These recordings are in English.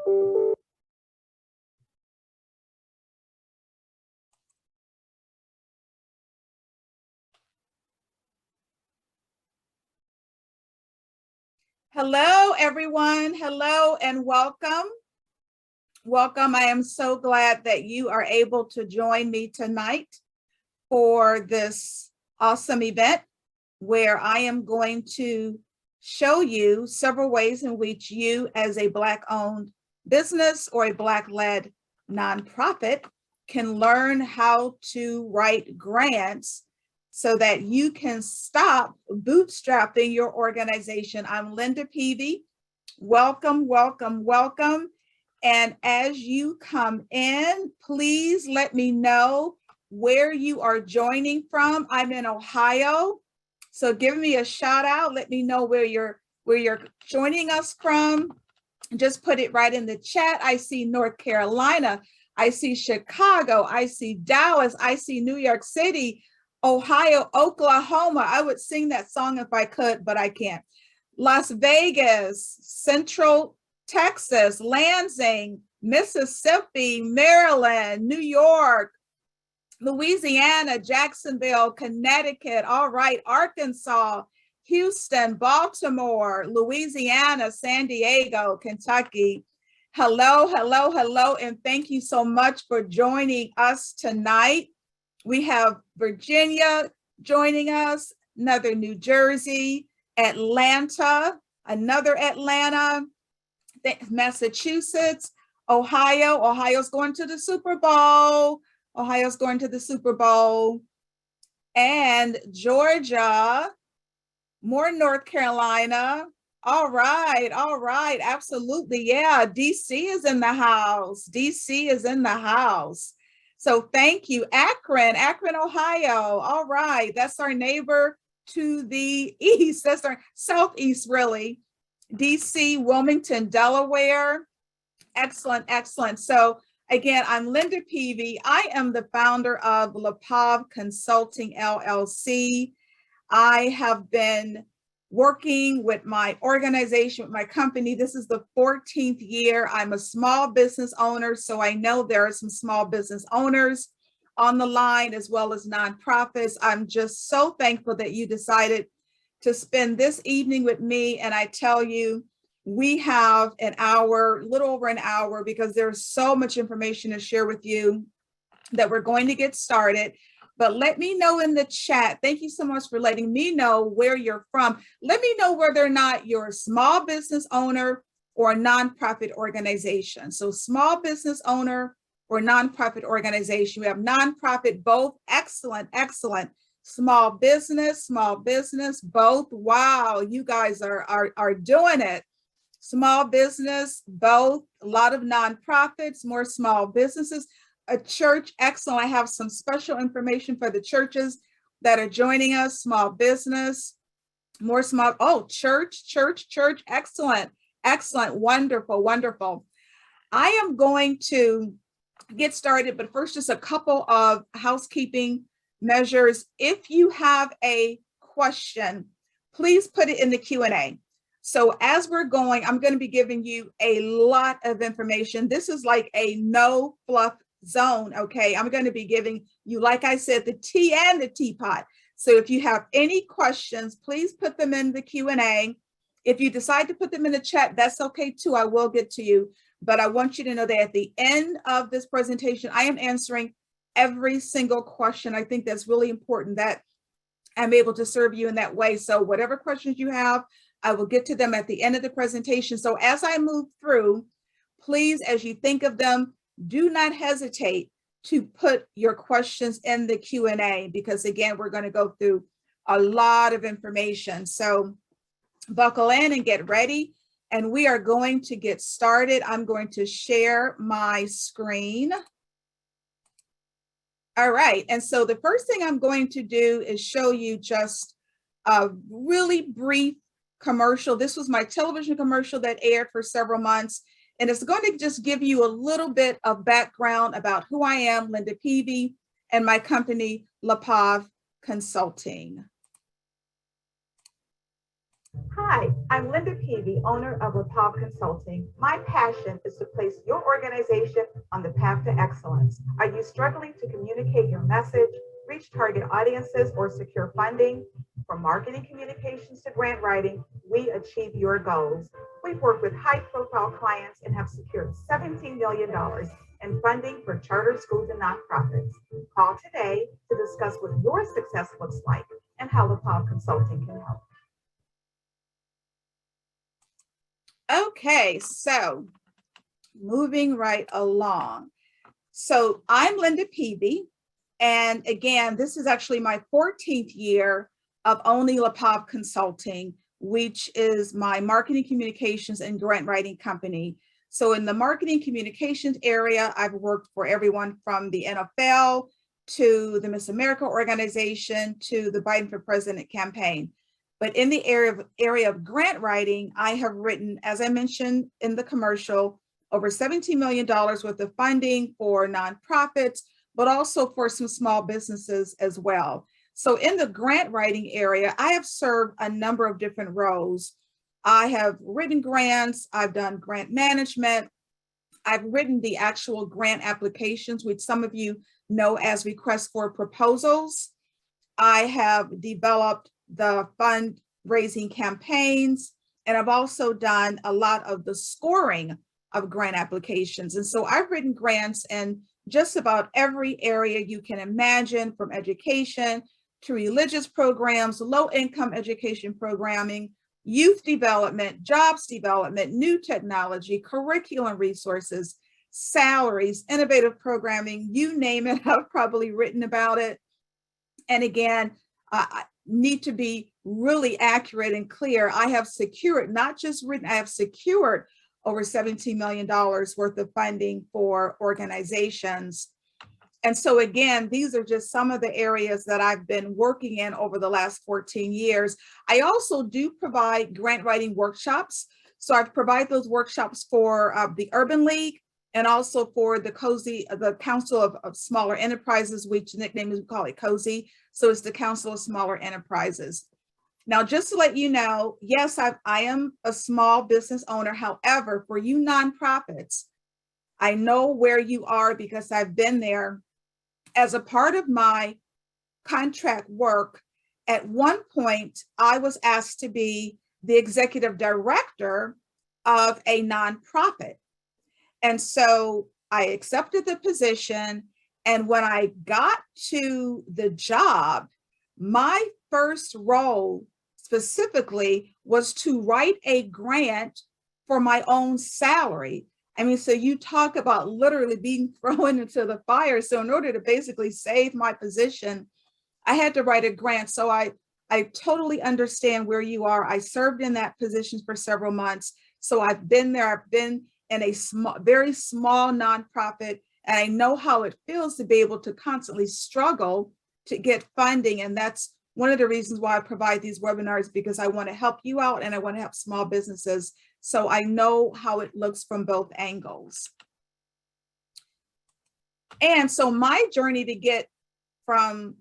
Hello, everyone. Hello and welcome. Welcome. I am so glad that you are able to join me tonight for this awesome event where I am going to show you several ways in which you, as a Black-owned business or a Black-led nonprofit, can learn how to write grants so that you can stop bootstrapping your organization. I'm Linda Peavy. Welcome, welcome, welcome. And as you come in, please let me know where you are joining from. I'm in Ohio, so give me a shout out. Let me know where you're joining us from. Just put it right in the chat. I see North Carolina. I see Chicago. I see Dallas. I see New York City, Ohio, Oklahoma. I would sing that song if I could, but I can't. Las Vegas, Central Texas, Lansing, Mississippi, Maryland, New York, Louisiana, Jacksonville, Connecticut. All right, Arkansas, Houston, Baltimore, Louisiana, San Diego, Kentucky. Hello, hello, hello, and thank you so much for joining us tonight. We have Virginia joining us, another New Jersey, Atlanta, another Atlanta, Massachusetts, Ohio. Ohio's going to the Super Bowl. Ohio's going to the Super Bowl. And Georgia, more North Carolina. All right, absolutely. Yeah, DC is in the house. DC is in the house. So thank you. Akron, Ohio. All right, that's our neighbor to the east. That's our southeast, really. DC, Wilmington, Delaware. Excellent, excellent. So again, I'm Linda Peavy. I am the founder of LiPav Consulting, LLC. I have been working with my organization, with my company. This is the 14th year. I'm a small business owner, so I know there are some small business owners on the line as well as nonprofits. I'm just so thankful that you decided to spend this evening with me. And I tell you, we have an hour, little over an hour, because there's so much information to share with you that we're going to get started. But let me know in the chat. Thank you so much for letting me know where you're from. Let me know whether or not you're a small business owner or a nonprofit organization. So small business owner or nonprofit organization. We have nonprofit, both. Excellent, excellent. Small business, both. Wow, you guys are doing it. Small business, both. A lot of nonprofits, more small businesses. A church, excellent. I have some special information for the churches that are joining us. Small business, more small. Oh, church, excellent, excellent, wonderful, wonderful. I am going to get started, but first, just a couple of housekeeping measures. If you have a question, please put it in the Q&A. So as we're going, I'm going to be giving you a lot of information. This is like a no fluff zone, okay? I'm going to be giving you, like I said, the tea and the teapot. So if you have any questions, please put them in the Q&A. If you decide to put them in the chat, that's okay too. I will get to you. But I want you to know that at the end of this presentation, I am answering every single question. I think that's really important that I'm able to serve you in that way. So whatever questions you have, I will get to them at the end of the presentation. So as I move through, please, as you think of them, do not hesitate to put your questions in the Q&A, because again, we're going to go through a lot of information. So buckle in and get ready, and we are going to get started. I'm going to share my screen. All right, and so the first thing I'm going to do is show you just a really brief commercial. This was my television commercial that aired for several months. And it's going to just give you a little bit of background about who I am, Linda Peavy, and my company, LiPav Consulting. Hi, I'm Linda Peavy, owner of LiPav Consulting. My passion is to place your organization on the path to excellence. Are you struggling to communicate your message, reach target audiences, or secure funding? From marketing communications to grant writing, we achieve your goals. We've worked with high-profile clients and have secured $17 million in funding for charter schools and nonprofits. Call today to discuss what your success looks like and how LiPav Consulting can help. Okay, so moving right along. So I'm Linda Peavy, and again, this is actually my 14th year of owning LiPav Consulting, which is my marketing communications and grant writing company. So in the marketing communications area, I've worked for everyone from the NFL to the Miss America organization to the Biden for President campaign. But in the area of grant writing, I have written, as I mentioned in the commercial, over $17 million worth of funding for nonprofits, but also for some small businesses as well. So in the grant writing area, I have served a number of different roles. I have written grants, I've done grant management, I've written the actual grant applications, which some of you know as requests for proposals. I have developed the fundraising campaigns, and I've also done a lot of the scoring of grant applications. And so I've written grants in just about every area you can imagine, from education to religious programs, low-income education programming, youth development, jobs development, new technology, curriculum resources, salaries, innovative programming, you name it, I've probably written about it. And again, I need to be really accurate and clear. I have secured, not just written, I have secured over $17 million worth of funding for organizations. And so again, these are just some of the areas that I've been working in over the last 14 years. I also do provide grant writing workshops. So I've provided those workshops for the Urban League and also for the Council of Smaller Enterprises, which nickname is, we call it COSI. So it's the Council of Smaller Enterprises. Now, just to let you know, yes, I am a small business owner. However, for you nonprofits, I know where you are because I've been there. As a part of my contract work, at one point, I was asked to be the executive director of a nonprofit. And so I accepted the position. And when I got to the job, my first role specifically was to write a grant for my own salary. I mean, so you talk about literally being thrown into the fire. So in order to basically save my position, I had to write a grant. So I totally understand where you are. I served in that position for several months. So I've been there. I've been in a very small nonprofit, and I know how it feels to be able to constantly struggle to get funding. And that's one of the reasons why I provide these webinars, because I want to help you out and I want to help small businesses. So I know how it looks from both angles. And so my journey to get from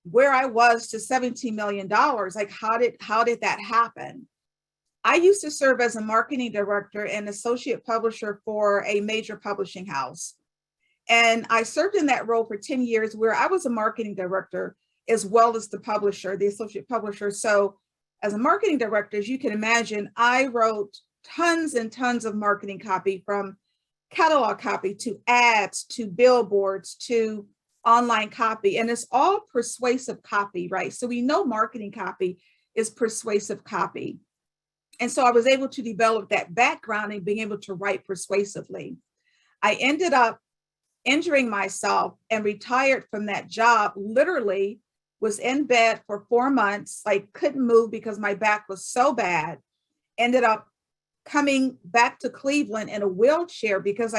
where I was to $17 million, like how did that happen? I used to serve as a marketing director and associate publisher for a major publishing house. And I served in that role for 10 years, where I was a marketing director as well as the publisher, the associate publisher. So as a marketing director, as you can imagine, I wrote tons and tons of marketing copy, from catalog copy to ads to billboards to online copy. And it's all persuasive copy, right? So we know marketing copy is persuasive copy. And so I was able to develop that background and being able to write persuasively. I ended up injuring myself and retired from that job. Literally was in bed for 4 months, like couldn't move because my back was so bad. Ended up coming back to Cleveland in a wheelchair because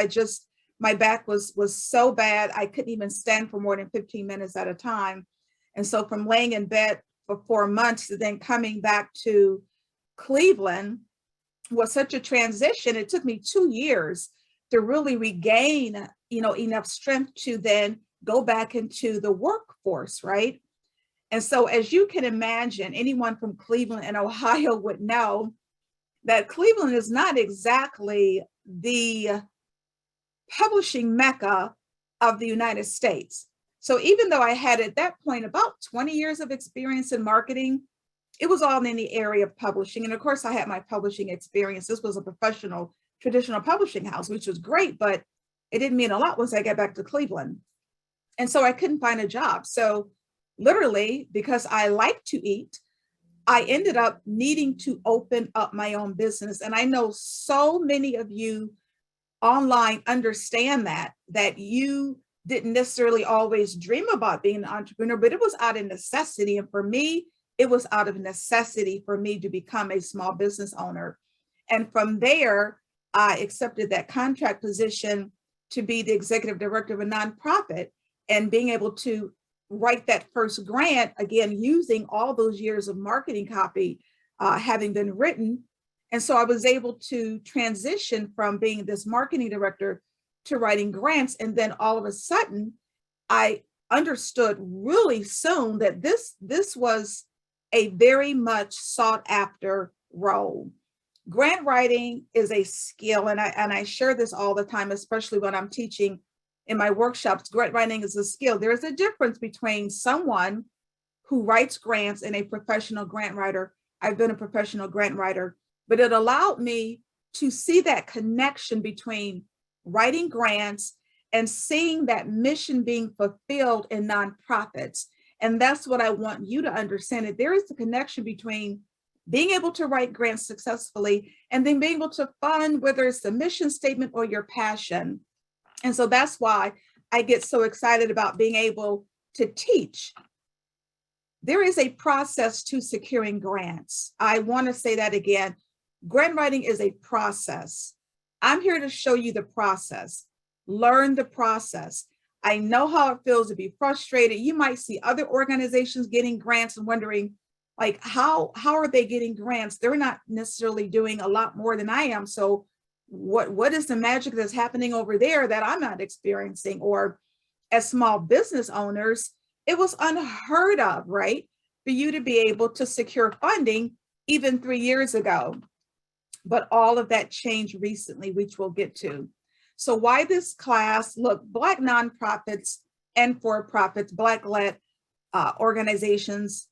my back was so bad. I couldn't even stand for more than 15 minutes at a time. And so from laying in bed for 4 months to then coming back to Cleveland was such a transition. It took me 2 years to really regain, enough strength to then go back into the workforce, right? And so as you can imagine, anyone from Cleveland and Ohio would know that Cleveland is not exactly the publishing mecca of the United States. So even though I had at that point about 20 years of experience in marketing, it was all in the area of publishing. And of course, I had my publishing experience. This was a professional, traditional publishing house, which was great, but it didn't mean a lot once I got back to Cleveland. And so I couldn't find a job. So literally, because I like to eat, I ended up needing to open up my own business. And I know so many of you online understand that you didn't necessarily always dream about being an entrepreneur, but it was out of necessity. And for me, it was out of necessity for me to become a small business owner. And from there, I accepted that contract position to be the executive director of a nonprofit, and being able to write that first grant, again, using all those years of marketing copy having been written. And so I was able to transition from being this marketing director to writing grants. And then all of a sudden, I understood really soon that this was a very much sought after role. Grant writing is a skill, and I share this all the time, especially when I'm teaching in my workshops. Grant writing is a skill. There is a difference between someone who writes grants and a professional grant writer. I've been a professional grant writer, but it allowed me to see that connection between writing grants and seeing that mission being fulfilled in nonprofits. And that's what I want you to understand, that there is a connection between being able to write grants successfully and then being able to fund, whether it's the mission statement or your passion. And so that's why I get so excited about being able to teach. There is a process to securing grants. I want to say that again. Grant writing is a process. I'm here to show you the process. Learn the process. I know how it feels to be frustrated. You might see other organizations getting grants and wondering, like, how are they getting grants? They're not necessarily doing a lot more than I am. So what is the magic that's happening over there that I'm not experiencing? Or as small business owners, it was unheard of, right? For you to be able to secure funding even 3 years ago. But all of that changed recently, which we'll get to. So why this class? Look, Black nonprofits and for-profits, Black-led organizations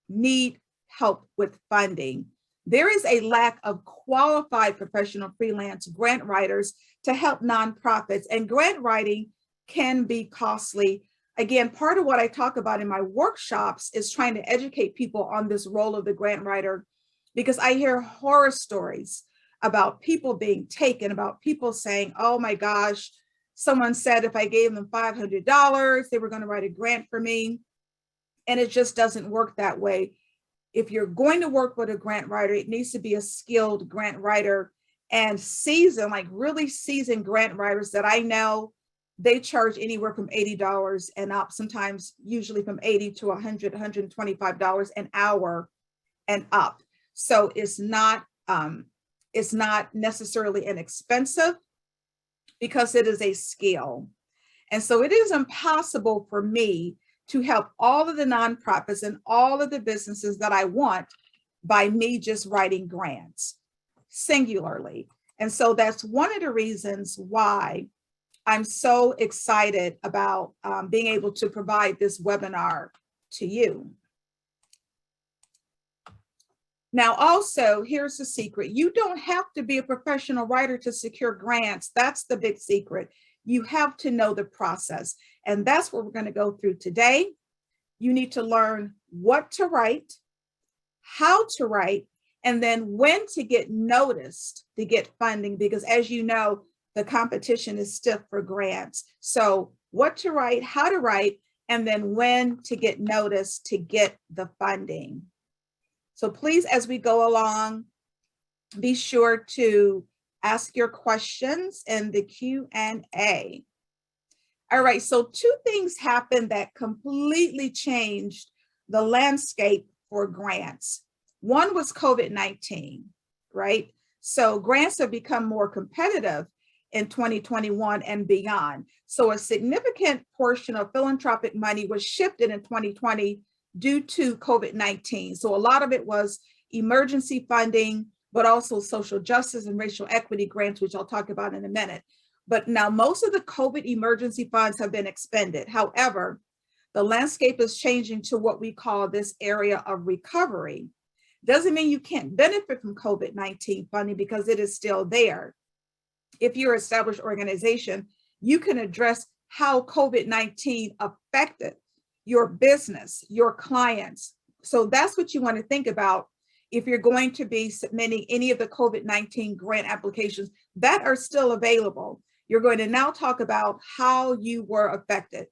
need help with funding. There is a lack of qualified professional freelance grant writers to help nonprofits, and grant writing can be costly. Again, part of what I talk about in my workshops is trying to educate people on this role of the grant writer, because I hear horror stories about people being taken, about people saying, oh my gosh, someone said if I gave them $500, they were going to write a grant for me. And it just doesn't work that way. If you're going to work with a grant writer, it needs to be a skilled grant writer, and seasoned, like really seasoned grant writers that I know, they charge anywhere from $80 and up, sometimes usually from $80 to $100, $125 an hour and up. So it's not necessarily inexpensive, because it is a skill. And so it is impossible for me to help all of the nonprofits and all of the businesses that I want by me just writing grants singularly. And so that's one of the reasons why I'm so excited about being able to provide this webinar to you. Now, also, here's the secret. You don't have to be a professional writer to secure grants. That's the big secret. You have to know the process. And that's what we're going to go through today. You need to learn what to write, how to write, and then when to get noticed to get funding, because as you know, the competition is stiff for grants. So what to write, how to write, and then when to get noticed to get the funding. So please, as we go along, be sure to ask your questions in the Q&A. All right, so two things happened that completely changed the landscape for grants. One was COVID-19, right? So grants have become more competitive in 2021 and beyond. So a significant portion of philanthropic money was shifted in 2020 due to COVID-19. So a lot of it was emergency funding, but also social justice and racial equity grants, which I'll talk about in a minute. But now most of the COVID emergency funds have been expended. However, the landscape is changing to what we call this area of recovery. Doesn't mean you can't benefit from COVID-19 funding because it is still there. If you're an established organization, you can address how COVID-19 affected your business, your clients. So that's what you want to think about if you're going to be submitting any of the COVID-19 grant applications that are still available. You're going to now talk about how you were affected.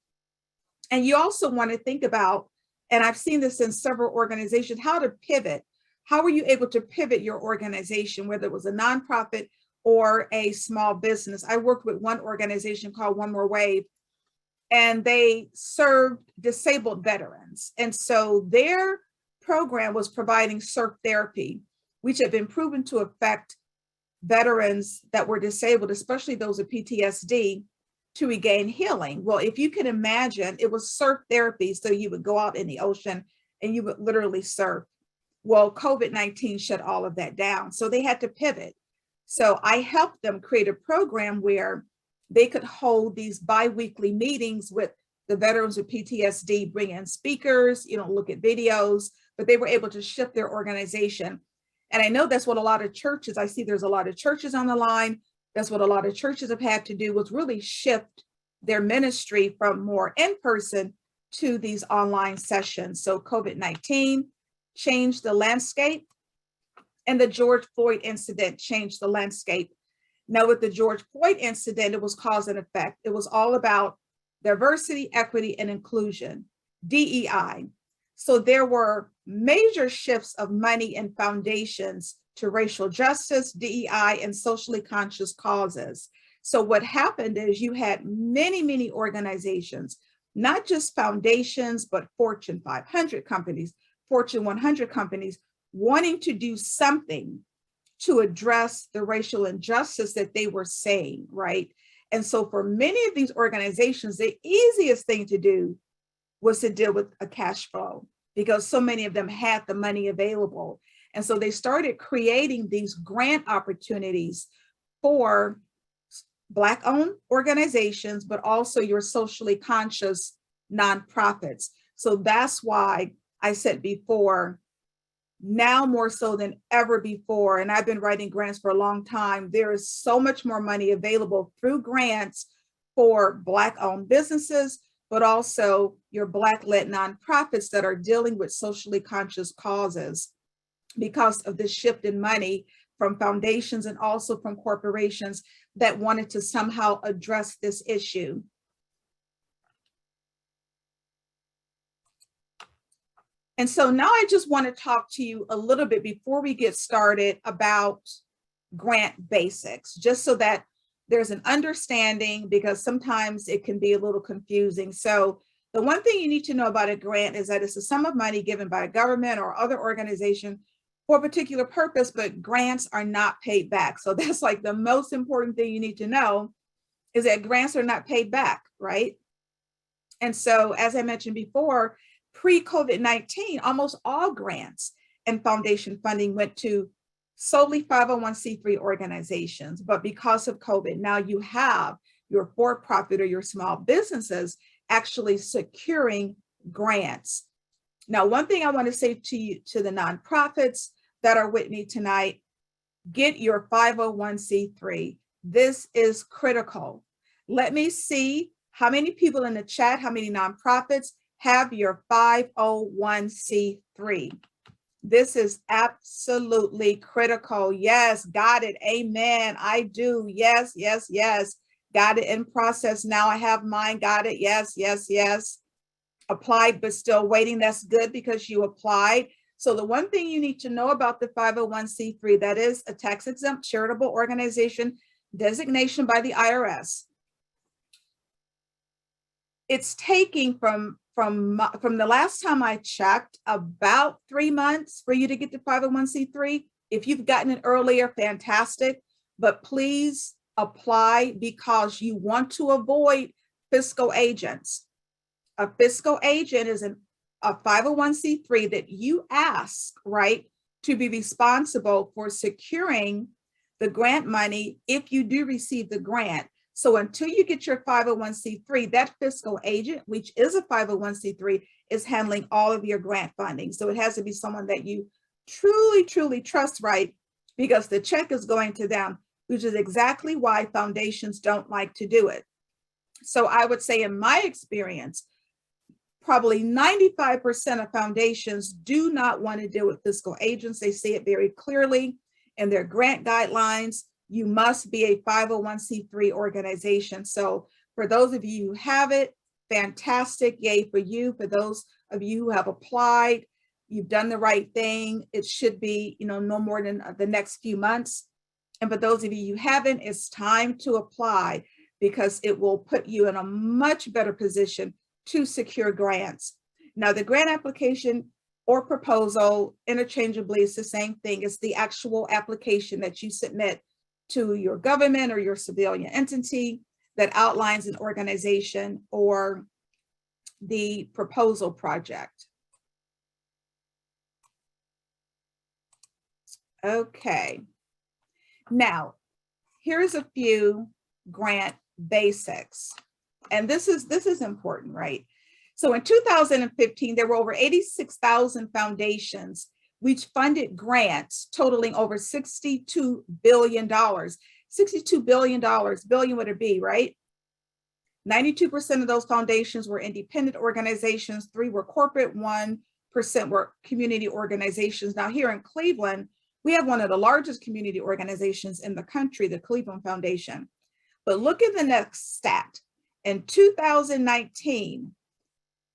And you also want to think about, and I've seen this in several organizations, how to pivot. How were you able to pivot your organization, whether it was a nonprofit or a small business? I worked with one organization called One More Wave, and they served disabled veterans. And so their program was providing surf therapy, which had been proven to affect veterans that were disabled, especially those with PTSD, to regain healing. Well, if you can imagine, it was surf therapy. So you would go out in the ocean and you would literally surf. Well, COVID-19 shut all of that down. So they had to pivot. So I helped them create a program where they could hold these bi-weekly meetings with the veterans with PTSD, bring in speakers, look at videos, but they were able to shift their organization. And I know that's what a lot of churches, I see there's a lot of churches on the line. That's what a lot of churches have had to do, was really shift their ministry from more in-person to these online sessions. So COVID-19 changed the landscape, and the George Floyd incident changed the landscape. Now with the George Floyd incident, it was cause and effect. It was all about diversity, equity, and inclusion, DEI. So there were major shifts of money and foundations to racial justice, DEI, and socially conscious causes. So what happened is you had many, many organizations, not just foundations, but Fortune 500 companies, Fortune 100 companies, wanting to do something to address the racial injustice that they were saying, right? And so for many of these organizations, the easiest thing to do was to deal with a cash flow, because so many of them had the money available. And so they started creating these grant opportunities for Black-owned organizations, but also your socially conscious nonprofits. So that's why I said before, now more so than ever before, and I've been writing grants for a long time, there is so much more money available through grants for Black-owned businesses, but also your Black-led nonprofits that are dealing with socially conscious causes because of this shift in money from foundations and also from corporations that wanted to somehow address this issue. And so now I just want to talk to you a little bit before we get started about grant basics, just so that there's an understanding, because sometimes it can be a little confusing. So the one thing you need to know about a grant is that it's a sum of money given by a government or other organization for a particular purpose, but grants are not paid back. So that's like the most important thing you need to know, is that grants are not paid back, right? And so, as I mentioned before, pre-COVID-19, almost all grants and foundation funding went to solely 501c3 organizations. But because of COVID, now you have your for-profit or your small businesses actually securing grants. Now, one thing I want to say to you, to the nonprofits that are with me tonight, get your 501c3. This is critical. Let me see how many people in the chat, how many nonprofits have your 501c3. This is absolutely critical. Yes, got it. Amen. I do. Yes, yes, yes. Got it in process now. I have mine. Got it. Yes, yes, yes. Applied, but still waiting. That's good, because you applied. So the one thing you need to know about the 501c3, that is a tax-exempt charitable organization designation by the IRS. It's taking from the last time I checked, about 3 months for you to get the 501c3. If you've gotten it earlier, fantastic, but please apply, because you want to avoid fiscal agents. A fiscal agent is an a 501c3 that you ask, right, to be responsible for securing the grant money if you do receive the grant. So until you get your 501c3, that fiscal agent, which is a 501c3, is handling all of your grant funding. So it has to be someone that you truly, truly trust, right? Because the check is going to them, which is exactly why foundations don't like to do it. So I would say in my experience, probably 95% of foundations do not want to deal with fiscal agents. They say it very clearly in their grant guidelines. You must be a 501c3 organization. So for those of you who have it, fantastic, yay for you. For those of you who have applied, you've done the right thing. It should be, no more than the next few months. And for those of you who haven't, it's time to apply, because it will put you in a much better position to secure grants. Now, the grant application or proposal, interchangeably, is the same thing. It's the actual application that you submit to your government or your civilian entity that outlines an organization or the proposal project. Okay. Now, here's a few grant basics. And this is important, right? So in 2015, there were over 86,000 foundations which funded grants totaling over $62 billion. $62 billion, billion would it be, right? 92% of those foundations were independent organizations, 3 were corporate, 1% were community organizations. Now here in Cleveland, we have one of the largest community organizations in the country, the Cleveland Foundation. But look at the next stat. In 2019,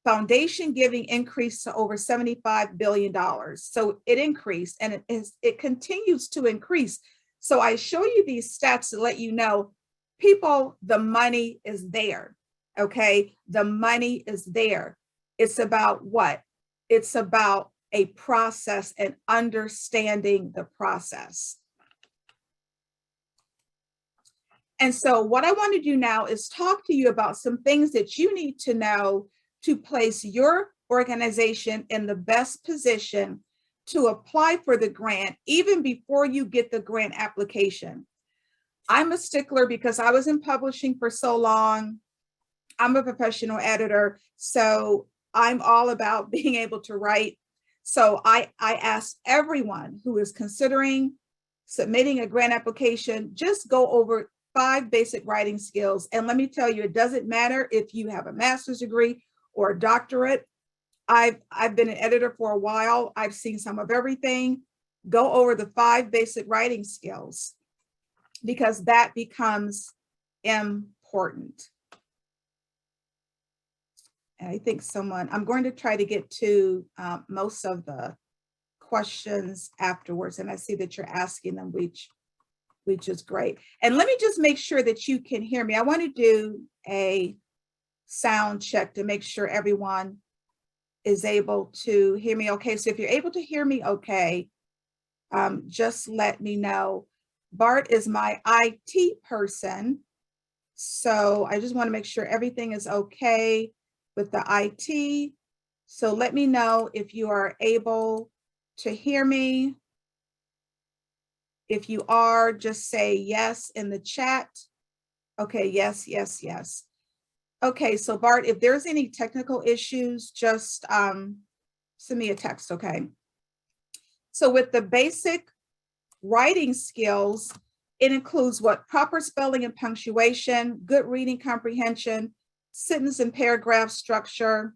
foundation giving increased to over $75 billion. So it increased, and it continues to increase. So I show you these stats to let you know, people, the money is there, okay? The money is there. It's about what? It's about a process and understanding the process. And so what I want to do now is talk to you about some things that you need to know to place your organization in the best position to apply for the grant, even before you get the grant application. I'm a stickler because I was in publishing for so long. I'm a professional editor, so I'm all about being able to write. So I ask everyone who is considering submitting a grant application, just go over 5 basic writing skills. And let me tell you, it doesn't matter if you have a master's degree or a doctorate. I've been an editor for a while. I've seen some of everything. Go over the 5 basic writing skills, because that becomes important. And I think I'm going to try to get to most of the questions afterwards. And I see that you're asking them, which is great. And let me just make sure that you can hear me. I want to do a sound check to make sure everyone is able to hear me okay. So if you're able to hear me okay, just let me know. Bart is my IT person, so I just want to make sure everything is okay with the IT. So let me know if you are able to hear me. If you are, just say yes in the chat. Okay, yes, yes, yes. Okay, so Bart, if there's any technical issues, just send me a text, okay? So with the basic writing skills, it includes what? Proper spelling and punctuation, good reading comprehension, sentence and paragraph structure,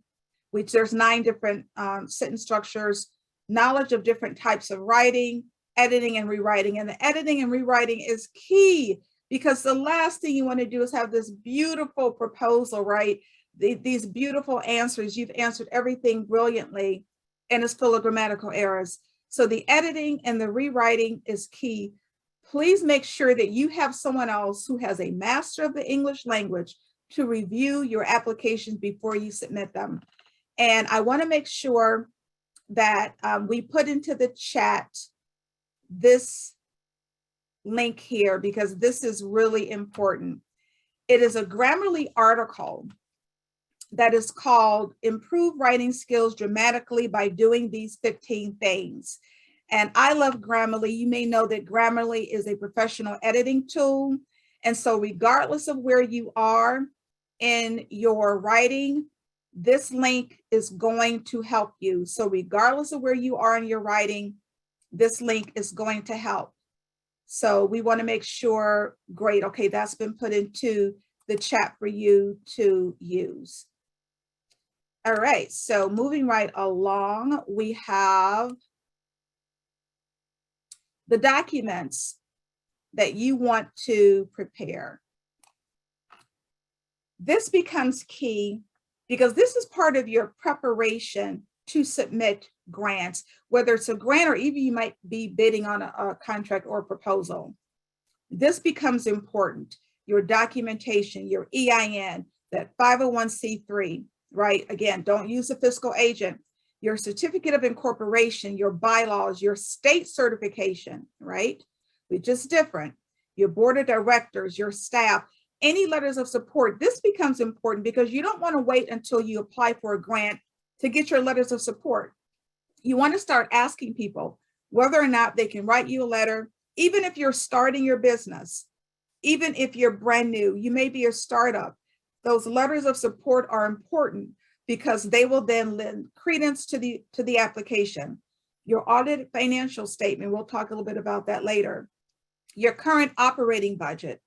which there's 9 different sentence structures, knowledge of different types of writing, editing and rewriting. And the editing and rewriting is key, because the last thing you want to do is have this beautiful proposal, right? These beautiful answers. You've answered everything brilliantly, and it's full of grammatical errors. So the editing and the rewriting is key. Please make sure that you have someone else who has a master of the English language to review your applications before you submit them. And I want to make sure that we put into the chat this link here, because this is really important. It is a Grammarly article that is called Improve Writing Skills Dramatically by Doing These 15 Things. And I love Grammarly. You may know that Grammarly is a professional editing tool. And so regardless of where you are in your writing, this link is going to help you. So regardless of where you are in your writing, this link is going to help. So we want to make sure, great, okay, that's been put into the chat for you to use. All right, so moving right along, we have the documents that you want to prepare. This becomes key because this is part of your preparation to submit grants, whether it's a grant or even you might be bidding on a contract or a proposal. This becomes important. Your documentation, your EIN, that 501c3, right? Again, don't use a fiscal agent. Your certificate of incorporation, your bylaws, your state certification, right? Which is different. Your board of directors, your staff, any letters of support. This becomes important because you don't want to wait until you apply for a grant to get your letters of support. You want to start asking people whether or not they can write you a letter, even if you're starting your business, even if you're brand new, you may be a startup. Those letters of support are important because they will then lend credence to the application. Your audited financial statement, we'll talk a little bit about that later. Your current operating budget,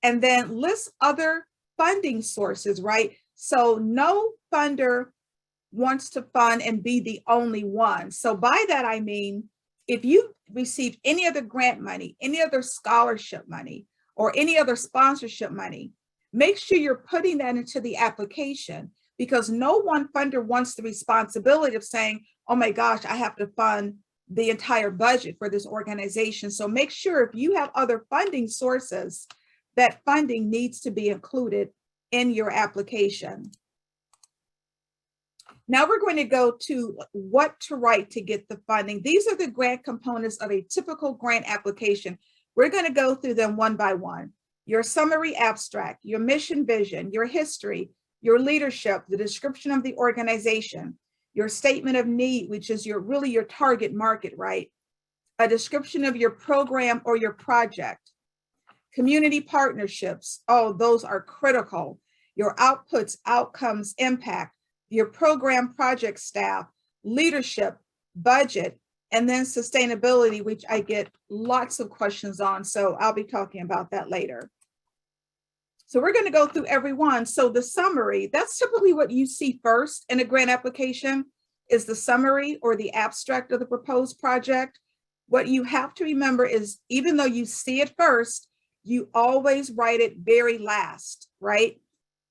and then list other funding sources, right? So no funder wants to fund and be the only one. So by that, I mean, if you receive any other grant money, any other scholarship money, or any other sponsorship money, make sure you're putting that into the application because no one funder wants the responsibility of saying, oh my gosh, I have to fund the entire budget for this organization. So make sure if you have other funding sources, that funding needs to be included in your application. Now we're going to go to what to write to get the funding. These are the grant components of a typical grant application. We're going to go through them one by one. Your summary abstract, your mission vision, your history, your leadership, the description of the organization, your statement of need, which is really your target market, right? A description of your program or your project. Community partnerships, oh, those are critical. Your outputs, outcomes, impact, your program project staff, leadership, budget, and then sustainability, which I get lots of questions on. So I'll be talking about that later. So we're going to go through every one. So the summary, that's typically what you see first in a grant application is the summary or the abstract of the proposed project. What you have to remember is even though you see it first, you always write it very last, right?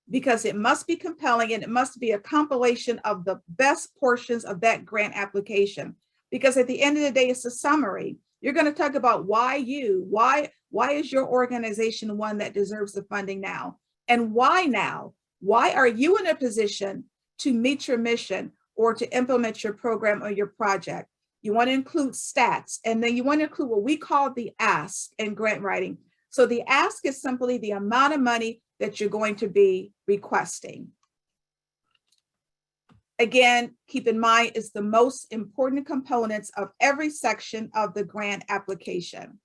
Because it must be compelling and it must be a compilation of the best portions of that grant application. Because at the end of the day, it's a summary. You're going to talk about why is your organization the one that deserves the funding now? And why now? Why are you in a position to meet your mission or to implement your program or your project? You want to include stats, and then you want to include what we call the ask in grant writing. So the ask is simply the amount of money that you're going to be requesting. Again, keep in mind, it's the most important components of every section of the grant application.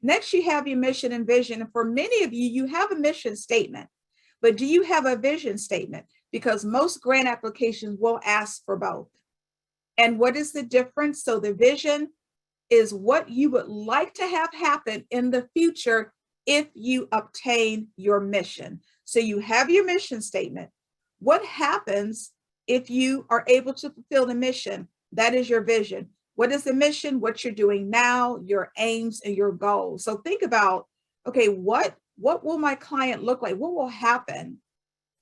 Next, you have your mission and vision. And for many of you, you have a mission statement, but do you have a vision statement? Because most grant applications will ask for both. And what is the difference? So the vision is what you would like to have happen in the future if you obtain your mission. So you have your mission statement. What happens if you are able to fulfill the mission? That is your vision. What is the mission? What you're doing now, your aims and your goals. So think about, okay, what will my client look like? What will happen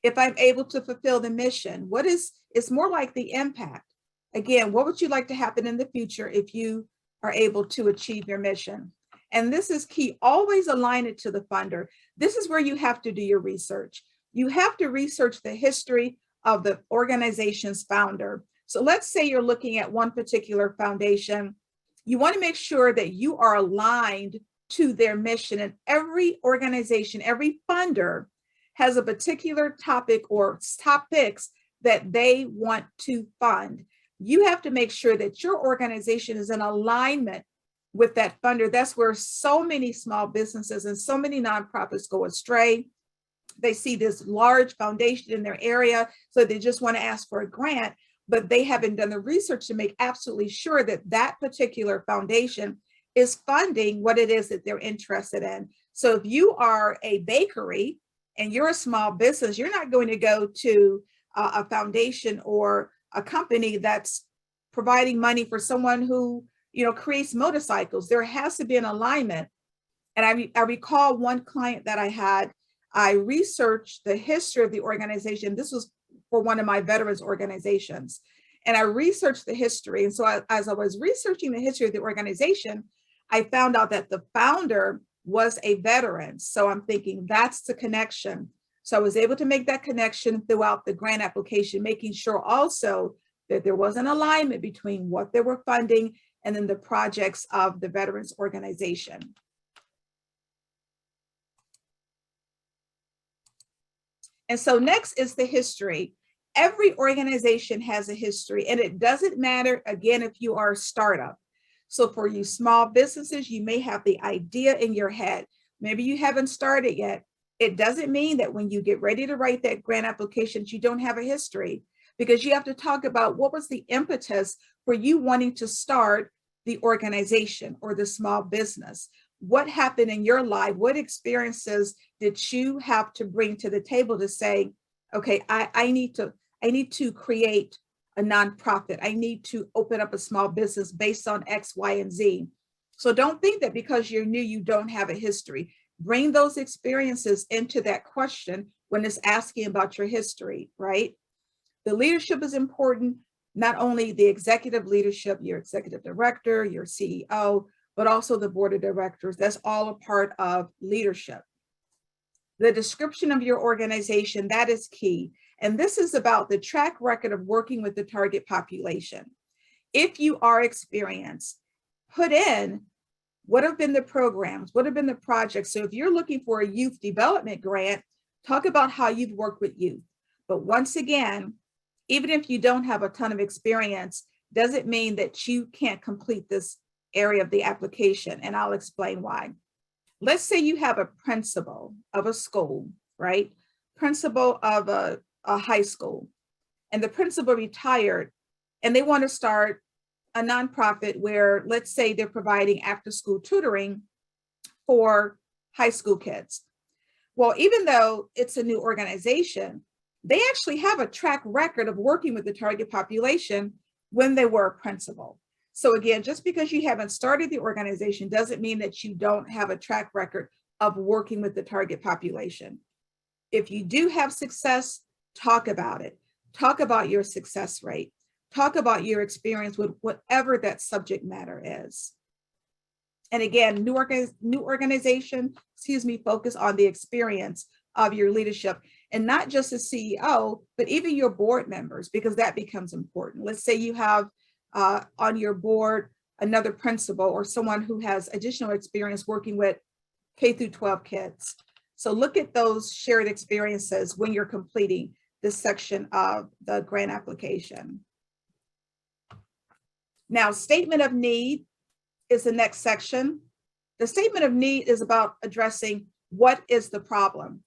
if I'm able to fulfill the mission? It's more like the impact. Again, what would you like to happen in the future if you are able to achieve your mission? And this is key, always align it to the funder. This is where you have to do your research. You have to research the history of the organization's founder. So let's say you're looking at one particular foundation. You want to make sure that you are aligned to their mission, and every organization, every funder has a particular topic or topics that they want to fund. You have to make sure that your organization is in alignment with that funder. That's where so many small businesses and so many nonprofits go astray. They see this large foundation in their area, so they just want to ask for a grant, but they haven't done the research to make absolutely sure that that particular foundation is funding what it is that they're interested in. So if you are a bakery and you're a small business, you're not going to go to a foundation or a company that's providing money for someone who, creates motorcycles. There has to be an alignment. And I recall one client that I had. I researched the history of the organization. This was for one of my veterans organizations. And I researched the history. And so as I was researching the history of the organization, I found out that the founder was a veteran. So I'm thinking that's the connection. So I was able to make that connection throughout the grant application, making sure also that there was an alignment between what they were funding and then the projects of the veterans organization. And so next is the history. Every organization has a history, and it doesn't matter, again, if you are a startup. So for you small businesses, you may have the idea in your head. Maybe you haven't started yet. It doesn't mean that when you get ready to write that grant application, you don't have a history, because you have to talk about what was the impetus for you wanting to start the organization or the small business. What happened in your life? What experiences did you have to bring to the table to say, okay, I need to create a nonprofit. I need to open up a small business based on X, Y, and Z. So don't think that because you're new, you don't have a history. Bring those experiences into that question when it's asking about your history, right? The leadership is important, not only the executive leadership, your executive director, your CEO, but also the board of directors. That's all a part of leadership. The description of your organization, that is key. And this is about the track record of working with the target population. If you are experienced, put in what have been the programs, what have been the projects. So if you're looking for a youth development grant, talk about how you've worked with youth. But once again, even if you don't have a ton of experience, doesn't mean that you can't complete this area of the application. And I'll explain why. Let's say you have a principal of a school, right? Principal of a high school, and the principal retired, and they want to start a nonprofit where, let's say, they're providing after-school tutoring for high school kids. Well, even though it's a new organization, they actually have a track record of working with the target population when they were a principal. So again, just because you haven't started the organization doesn't mean that you don't have a track record of working with the target population. If you do have success, talk about it. Talk about your success rate. Talk about your experience with whatever that subject matter is. And again, new organization, focus on the experience of your leadership, and not just the CEO, but even your board members, because that becomes important. Let's say you have on your board another principal or someone who has additional experience working with K through 12 kids. So look at those shared experiences when you're completing this section of the grant application. Now, statement of need is the next section. The statement of need is about addressing what is the problem.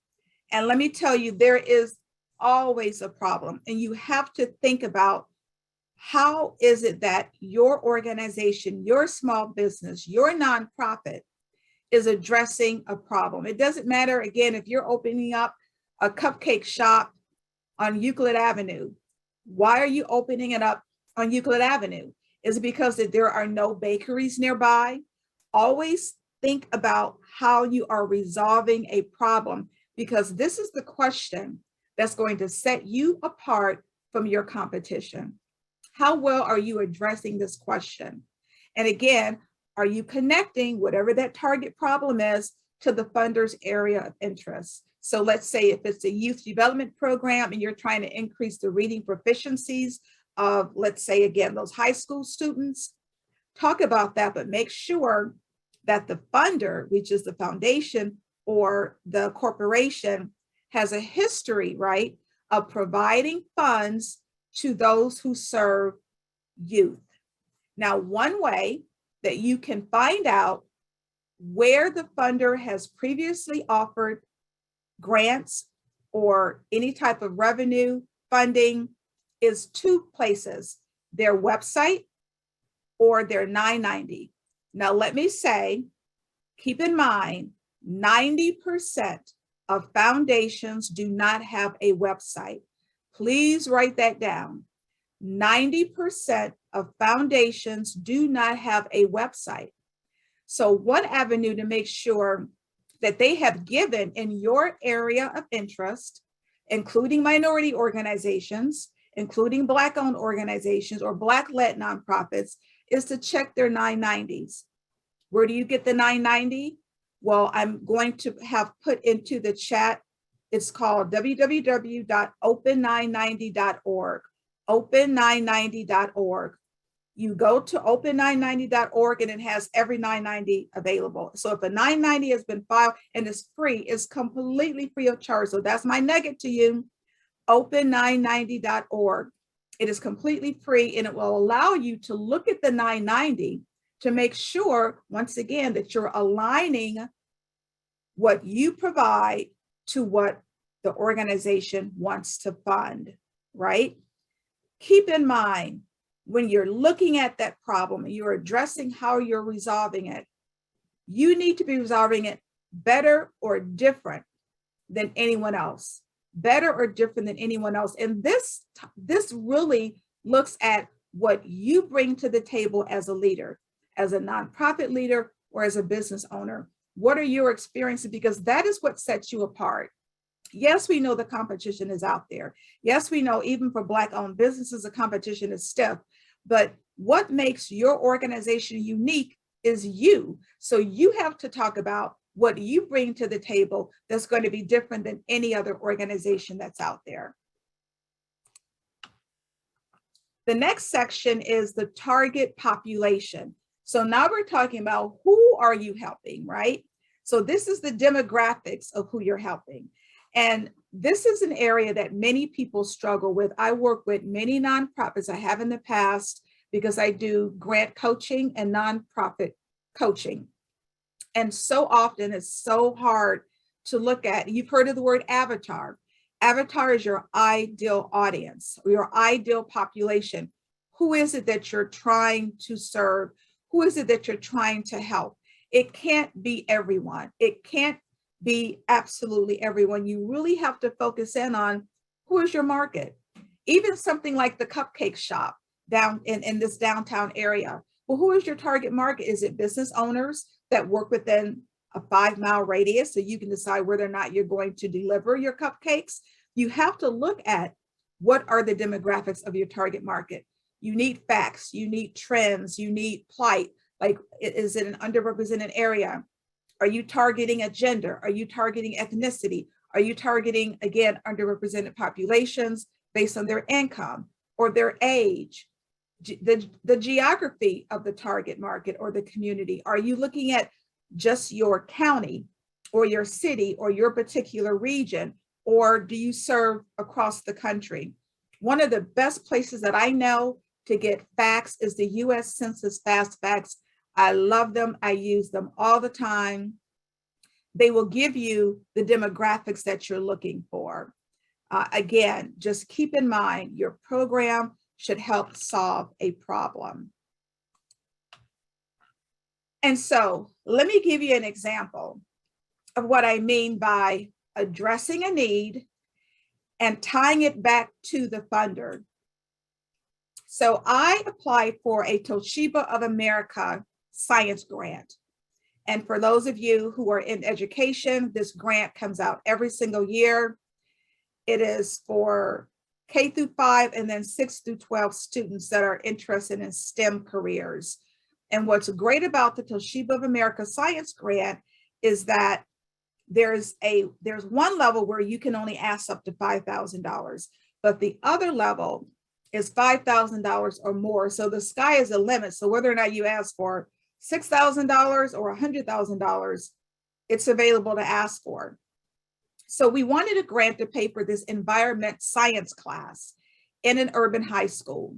And let me tell you, there is always a problem, and you have to think about how is it that your organization, your small business, your nonprofit is addressing a problem. It doesn't matter, again, if you're opening up a cupcake shop on Euclid Avenue. Why are you opening it up on Euclid Avenue? Is it because that there are no bakeries nearby? Always think about how you are resolving a problem, because this is the question that's going to set you apart from your competition. How well are you addressing this question? And again, are you connecting whatever that target problem is to the funder's area of interest? So let's say if it's a youth development program and you're trying to increase the reading proficiencies of, let's say, again, those high school students, talk about that, but make sure that the funder, which is the foundation or the corporation, has a history, right, of providing funds to those who serve youth. Now, one way that you can find out where the funder has previously offered grants or any type of revenue funding is two places: their website or their 990. Now, let me say, keep in mind, 90% of foundations do not have a website. Please write that down. 90% of foundations do not have a website. So one avenue to make sure that they have given in your area of interest, including minority organizations, including Black-owned organizations or Black-led nonprofits, is to check their 990s. Where do you get the 990? Well, I'm going to have put into the chat. It's called www.open990.org, open990.org. You go to open990.org and it has every 990 available. So if a 990 has been filed and is free, it's completely free of charge. So that's my nugget to you, open990.org. It is completely free and it will allow you to look at the 990 to make sure, once again, that you're aligning what you provide to what the organization wants to fund, right? Keep in mind, when you're looking at that problem and you're addressing how you're resolving it, you need to be resolving it better or different than anyone else, better or different than anyone else. And this really looks at what you bring to the table as a leader, as a nonprofit leader, or as a business owner. What are your experiences? Because that is what sets you apart. Yes, we know the competition is out there. Yes, we know even for Black-owned businesses, the competition is stiff. But what makes your organization unique is you. So you have to talk about what you bring to the table that's going to be different than any other organization that's out there. The next section is the target population. So now we're talking about who are you helping, right? So this is the demographics of who you're helping. And this is an area that many people struggle with. I work with many nonprofits. I have in the past because I do grant coaching and nonprofit coaching. And so often it's so hard to look at. You've heard of the word avatar. Avatar is your ideal audience, or your ideal population. Who is it that you're trying to serve? Who is it that you're trying to help? It can't be everyone. It can't be absolutely everyone. You really have to focus in on who is your market. Even something like the cupcake shop down in this downtown area. Well, who is your target market? Is it business owners that work within a 5-mile radius so you can decide whether or not you're going to deliver your cupcakes? You have to look at what are the demographics of your target market. You need facts, you need trends, you need plight. Like, is it an underrepresented area? Are you targeting a gender? Are you targeting ethnicity? Are you targeting, again, underrepresented populations based on their income or their age? The geography of the target market or the community. Are you looking at just your county or your city or your particular region, or do you serve across the country? One of the best places that I know to get facts is the US Census Fast Facts. I love them. I use them all the time. They will give you the demographics that you're looking for. Again, just keep in mind your program should help solve a problem. And so let me give you an example of what I mean by addressing a need and tying it back to the funder. So I applied for a Toshiba of America science grant. And for those of you who are in education, this grant comes out every single year. It is for K through 5 and then 6 through 12 students that are interested in STEM careers. And what's great about the Toshiba of America Science Grant is that there's one level where you can only ask up to $5,000, but the other level is $5,000 or more. So the sky is the limit. So whether or not you ask for $6,000 or $100,000, it's available to ask for. So we wanted a grant to pay for this environment science class in an urban high school.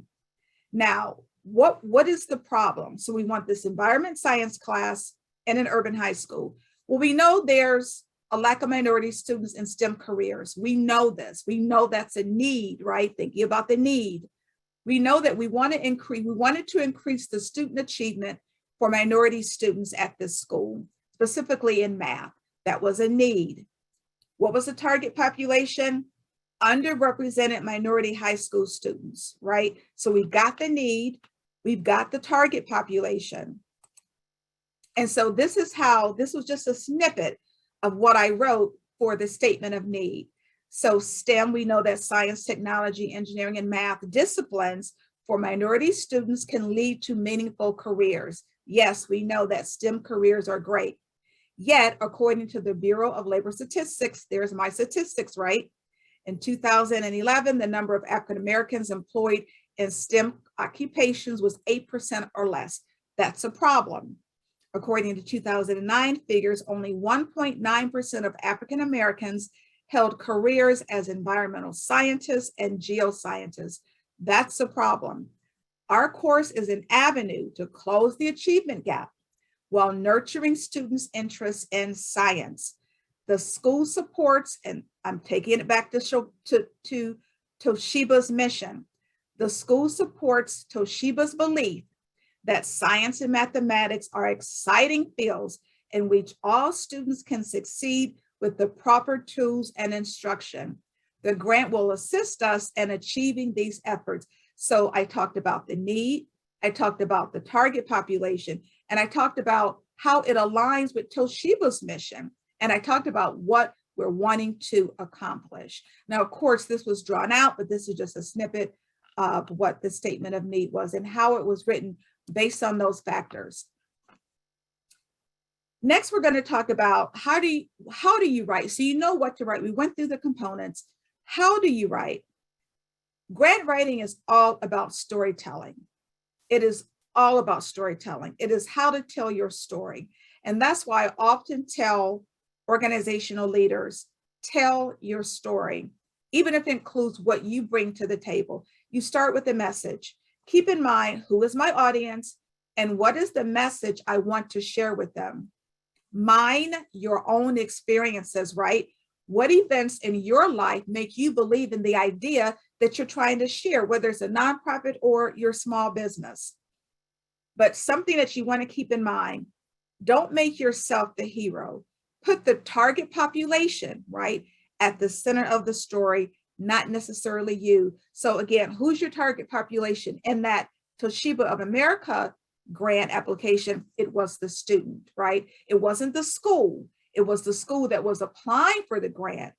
Now, what is the problem? So we want this environment science class in an urban high school. Well, we know there's a lack of minority students in STEM careers. We know this. We know that's a need, right? Thinking about the need. We know that we wanted to increase the student achievement for minority students at this school, specifically in math. That was a need. What was the target population? Underrepresented minority high school students, right? So we got the need, we've got the target population. And so this was just a snippet of what I wrote for the statement of need. So STEM, we know that science, technology, engineering, and math disciplines for minority students can lead to meaningful careers. Yes, we know that STEM careers are great. Yet, according to the Bureau of Labor Statistics, there's my statistics, right? In 2011, the number of African Americans employed in STEM occupations was 8% or less. That's a problem. According to 2009 figures, only 1.9% of African Americans held careers as environmental scientists and geoscientists. That's a problem. Our course is an avenue to close the achievement gap while nurturing students' interests in science. The school supports, and I'm taking it back to Toshiba's mission. The school supports Toshiba's belief that science and mathematics are exciting fields in which all students can succeed with the proper tools and instruction. The grant will assist us in achieving these efforts. So I talked about the need, I talked about the target population, and I talked about how it aligns with Toshiba's mission. And I talked about what we're wanting to accomplish. Now, of course, this was drawn out, but this is just a snippet of what the statement of need was and how it was written based on those factors. Next, we're going to talk about how do you write? So you know what to write. We went through the components. How do you write? Grant writing is all about storytelling. It is all about storytelling. It is how to tell your story. And that's why I often tell organizational leaders, tell your story, even if it includes what you bring to the table. You start with a message. Keep in mind, who is my audience and what is the message I want to share with them? Mine, your own experiences, right? What events in your life make you believe in the idea that you're trying to share, whether it's a nonprofit or your small business? But something that you want to keep in mind, don't make yourself the hero. Put the target population, right, at the center of the story, not necessarily you. So again, who's your target population? In that Toshiba of America grant application, it was the student, right? It wasn't the school. It was the school that was applying for the grant,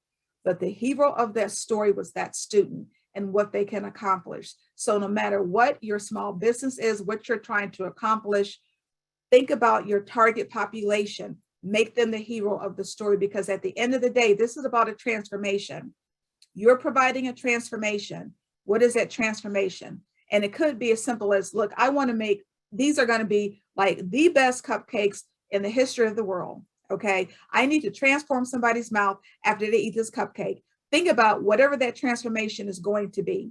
but the hero of that story was that student and what they can accomplish. So no matter what your small business is, what you're trying to accomplish, think about your target population, make them the hero of the story, because at the end of the day, this is about a transformation. You're providing a transformation. What is that transformation? And it could be as simple as, look, I want to make, these are going to be like the best cupcakes in the history of the world. Okay. I need to transform somebody's mouth after they eat this cupcake. Think about whatever that transformation is going to be.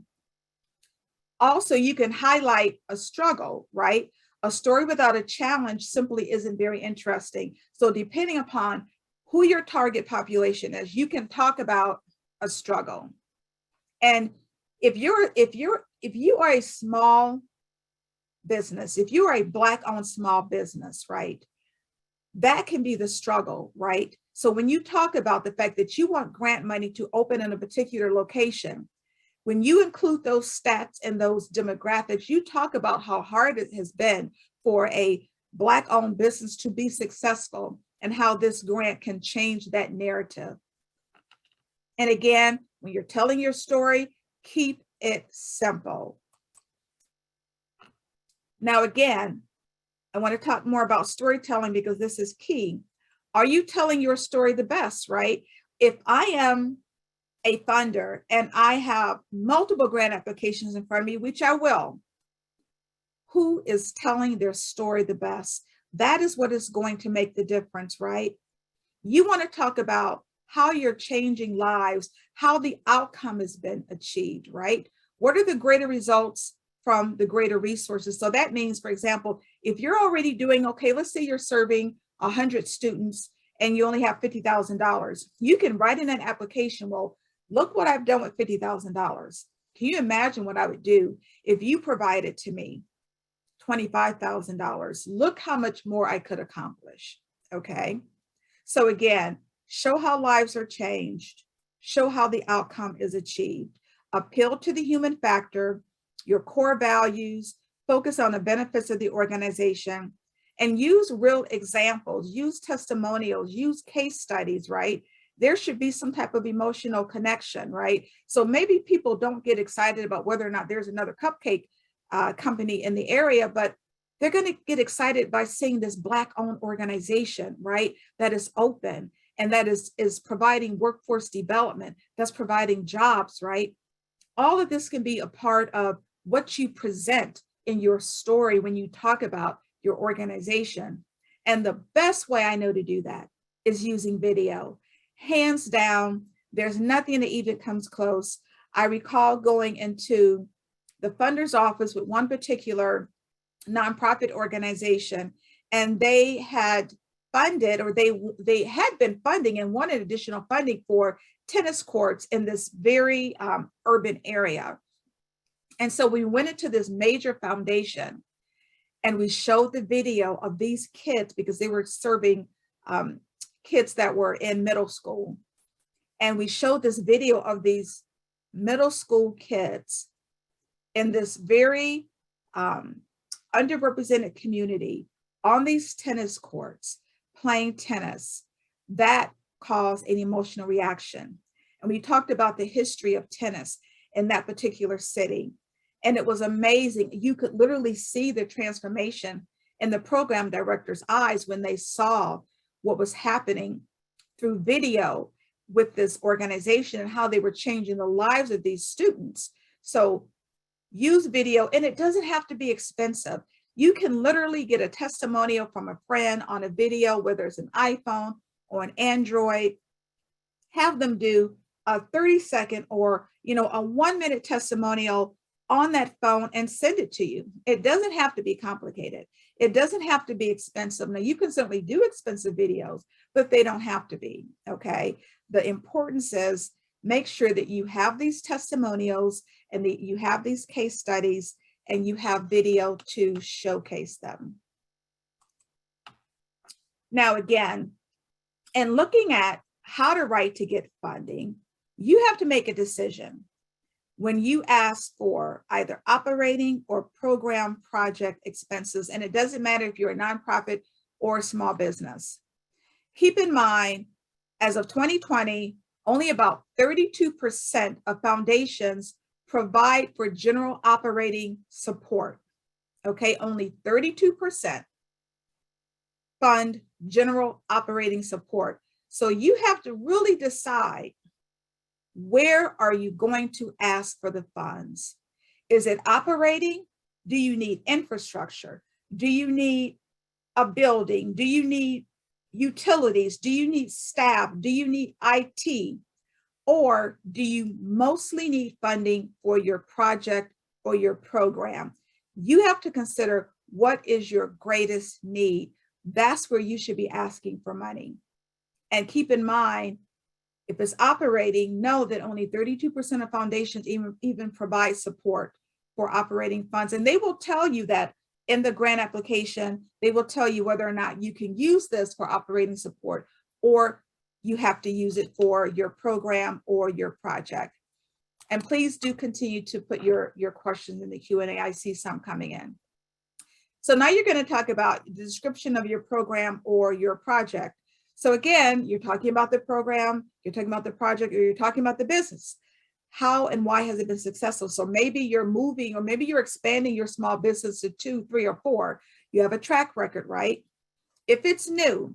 Also, you can highlight a struggle, right? A story without a challenge simply isn't very interesting. So depending upon who your target population is, you can talk about a struggle. And if you are a small business, if you are a Black-owned small business, right, that can be the struggle, right? So when you talk about the fact that you want grant money to open in a particular location, when you include those stats and those demographics, you talk about how hard it has been for a Black-owned business to be successful and how this grant can change that narrative. And again, when you're telling your story, keep it simple. Now, again, I want to talk more about storytelling because this is key. Are you telling your story the best, right? If I am a funder and I have multiple grant applications in front of me, which I will, who is telling their story the best? That is what is going to make the difference, right? You want to talk about how you're changing lives, how the outcome has been achieved, right? What are the greater results from the greater resources? So that means, for example, if you're already doing, okay, let's say you're serving 100 students and you only have $50,000, you can write in an application, well, look what I've done with $50,000. Can you imagine what I would do if you provided to me $25,000? Look how much more I could accomplish, okay? So again, show how lives are changed, show how the outcome is achieved, appeal to the human factor, your core values, focus on the benefits of the organization, and use real examples, use testimonials, use case studies, right? There should be some type of emotional connection, right? So maybe people don't get excited about whether or not there's another cupcake company in the area, but they're going to get excited by seeing this Black-owned organization, right? That is open and that is providing workforce development, that's providing jobs, right? All of this can be a part of what you present in your story when you talk about your organization. And the best way I know to do that is using video. Hands down, there's nothing that even comes close. I recall going into the funder's office with one particular nonprofit organization, and they had funded, or they had been funding and wanted additional funding for tennis courts in this very urban area. And so we went into this major foundation and we showed the video of these kids because they were serving kids that were in middle school. And we showed this video of these middle school kids in this very underrepresented community on these tennis courts playing tennis. That caused an emotional reaction. And we talked about the history of tennis in that particular city. And it was amazing. You could literally see the transformation in the program director's eyes when they saw what was happening through video with this organization and how they were changing the lives of these students. So use video, and it doesn't have to be expensive. You can literally get a testimonial from a friend on a video, whether it's an iPhone or an Android. Have them do a 30-second or a 1-minute testimonial on that phone and send it to you. It doesn't have to be complicated. It doesn't have to be expensive. Now, you can certainly do expensive videos, but they don't have to be, okay? The importance is make sure that you have these testimonials and that you have these case studies and you have video to showcase them. Now, again, in looking at how to write to get funding, you have to make a decision when you ask for either operating or program project expenses, and it doesn't matter if you're a nonprofit or a small business. Keep in mind, as of 2020, only about 32% of foundations provide for general operating support. Okay, only 32% fund general operating support. So you have to really decide, where are you going to ask for the funds? Is it operating? Do you need infrastructure? Do you need a building? Do you need utilities? Do you need staff? Do you need IT? Or do you mostly need funding for your project or your program? You have to consider, what is your greatest need? That's where you should be asking for money. And keep in mind, if it's operating, know that only 32% of foundations even provide support for operating funds. And they will tell you that in the grant application. They will tell you whether or not you can use this for operating support, or you have to use it for your program or your project. And please do continue to put your questions in the Q&A. I see some coming in. So now you're going to talk about the description of your program or your project. So again, you're talking about the program, you're talking about the project, or you're talking about the business. How and why has it been successful? So maybe you're moving, or maybe you're expanding your small business to 2, 3, or 4. You have a track record, right? If it's new,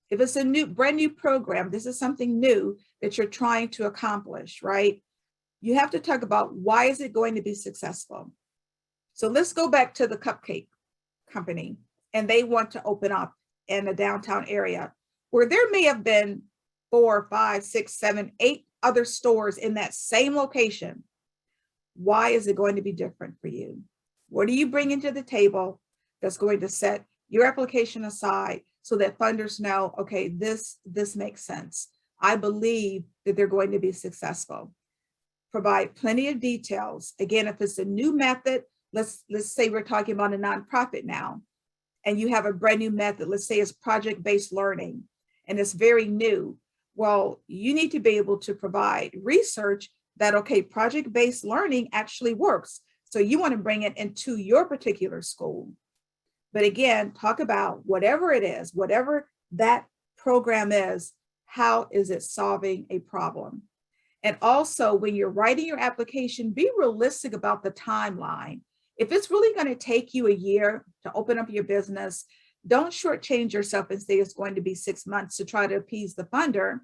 if it's a brand new program, this is something new that you're trying to accomplish, right? You have to talk about, why is it going to be successful? So let's go back to the cupcake company, and they want to open up in a downtown area where there may have been 4, 5, 6, 7, 8 other stores in that same location. Why is it going to be different for you? What are you bringing to the table that's going to set your application aside so that funders know, okay, this makes sense. I believe that they're going to be successful. Provide plenty of details. Again, if it's a new method, let's say we're talking about a nonprofit now, and you have a brand new method, let's say it's project-based learning, and it's very new. Well, you need to be able to provide research that, okay, project-based learning actually works. So you want to bring it into your particular school. But again, talk about whatever it is, whatever that program is, how is it solving a problem? And also, when you're writing your application, be realistic about the timeline. If it's really going to take you a year to open up your business, don't shortchange yourself and say it's going to be 6 months to try to appease the funder.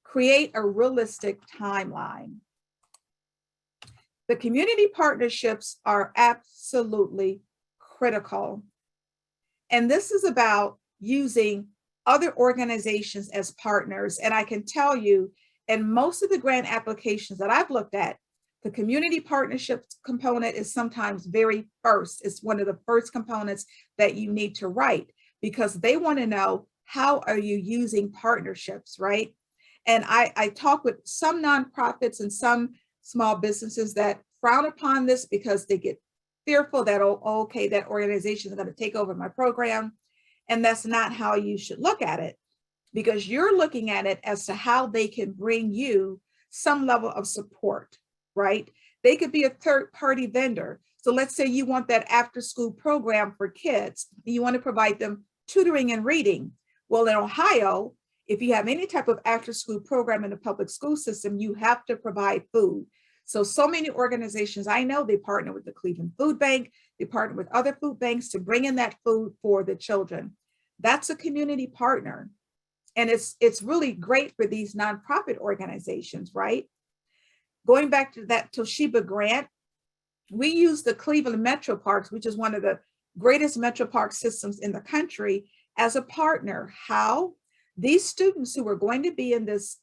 Create a realistic timeline. The community partnerships are absolutely critical. And this is about using other organizations as partners. And I can tell you, in most of the grant applications that I've looked at, the community partnership component is sometimes very first. It's one of the first components that you need to write, because they want to know, how are you using partnerships, right? And I talk with some nonprofits and some small businesses that frown upon this because they get fearful that, oh, okay, that organization is going to take over my program. And that's not how you should look at it, because you're looking at it as to how they can bring you some level of support, right? They could be a third-party vendor. So let's say you want that after-school program for kids, and you want to provide them tutoring and reading. Well, in Ohio, if you have any type of after-school program in the public school system, you have to provide food. So many organizations I know, they partner with the Cleveland Food Bank, they partner with other food banks to bring in that food for the children. That's a community partner. And it's really great for these nonprofit organizations, right? Going back to that Toshiba grant, we use the Cleveland Metro Parks, which is one of the greatest Metro Park systems in the country, as a partner. How? These students who were going to be in this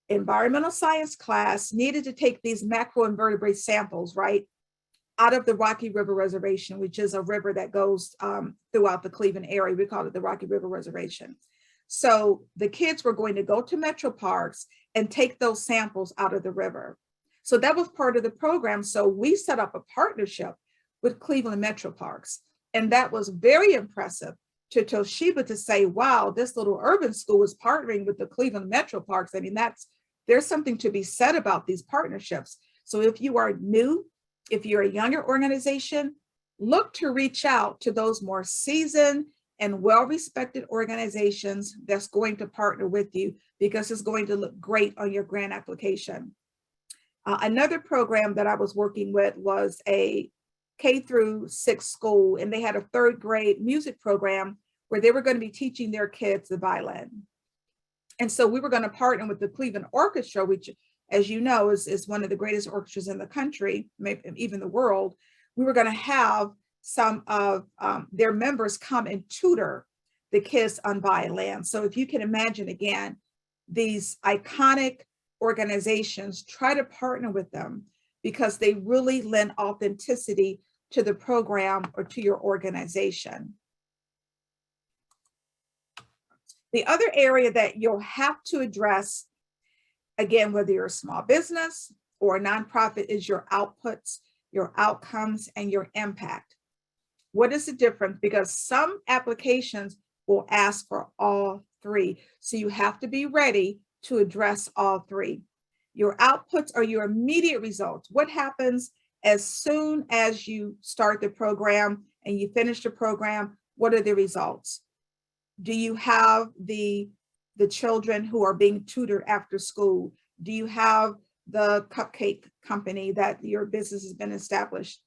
environmental science class needed to take these macroinvertebrate samples, right, out of the Rocky River Reservation, which is a river that goes throughout the Cleveland area. We call it the Rocky River Reservation. So the kids were going to go to Metro Parks and take those samples out of the river. So that was part of the program. So we set up a partnership with Cleveland Metro Parks. And that was very impressive to Toshiba to say, wow, this little urban school is partnering with the Cleveland Metro Parks. I mean, there's something to be said about these partnerships. So if you are new, if you're a younger organization, look to reach out to those more seasoned and well-respected organizations that's going to partner with you, because it's going to look great on your grant application. Another program that I was working with was a K-6 school, and they had a 3rd grade music program where they were going to be teaching their kids the violin. And so we were going to partner with the Cleveland Orchestra, which, as you know, is one of the greatest orchestras in the country, maybe even the world. We were going to have some of their members come and tutor the kids on violin. So if you can imagine, again, these iconic organizations, try to partner with them because they really lend authenticity to the program or to your organization. The other area that you'll have to address, again, whether you're a small business or a nonprofit, is your outputs, your outcomes, and your impact. What is the difference? Because some applications will ask for all 3. So you have to be ready to address all 3. Your outputs are your immediate results. What happens as soon as you start the program and you finish the program? What are the results? Do you have the children who are being tutored after school? Do you have the cupcake company that your business has been established?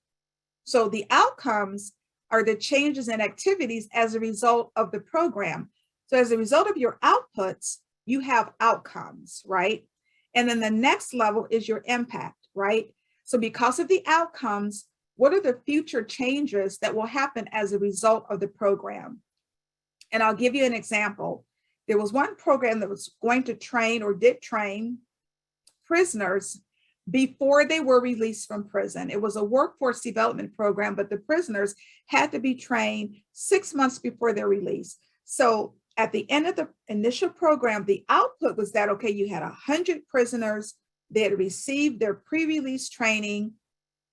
So the outcomes are the changes in activities as a result of the program. So as a result of your outputs, you have outcomes, right? And then the next level is your impact, right? So because of the outcomes, what are the future changes that will happen as a result of the program? And I'll give you an example. There was one program that was going to train or did train prisoners before they were released from prison. It was a workforce development program, but the prisoners had to be trained 6 months before their release. So at the end of the initial program, the output was that, okay, you had 100 prisoners. They had received their pre-release training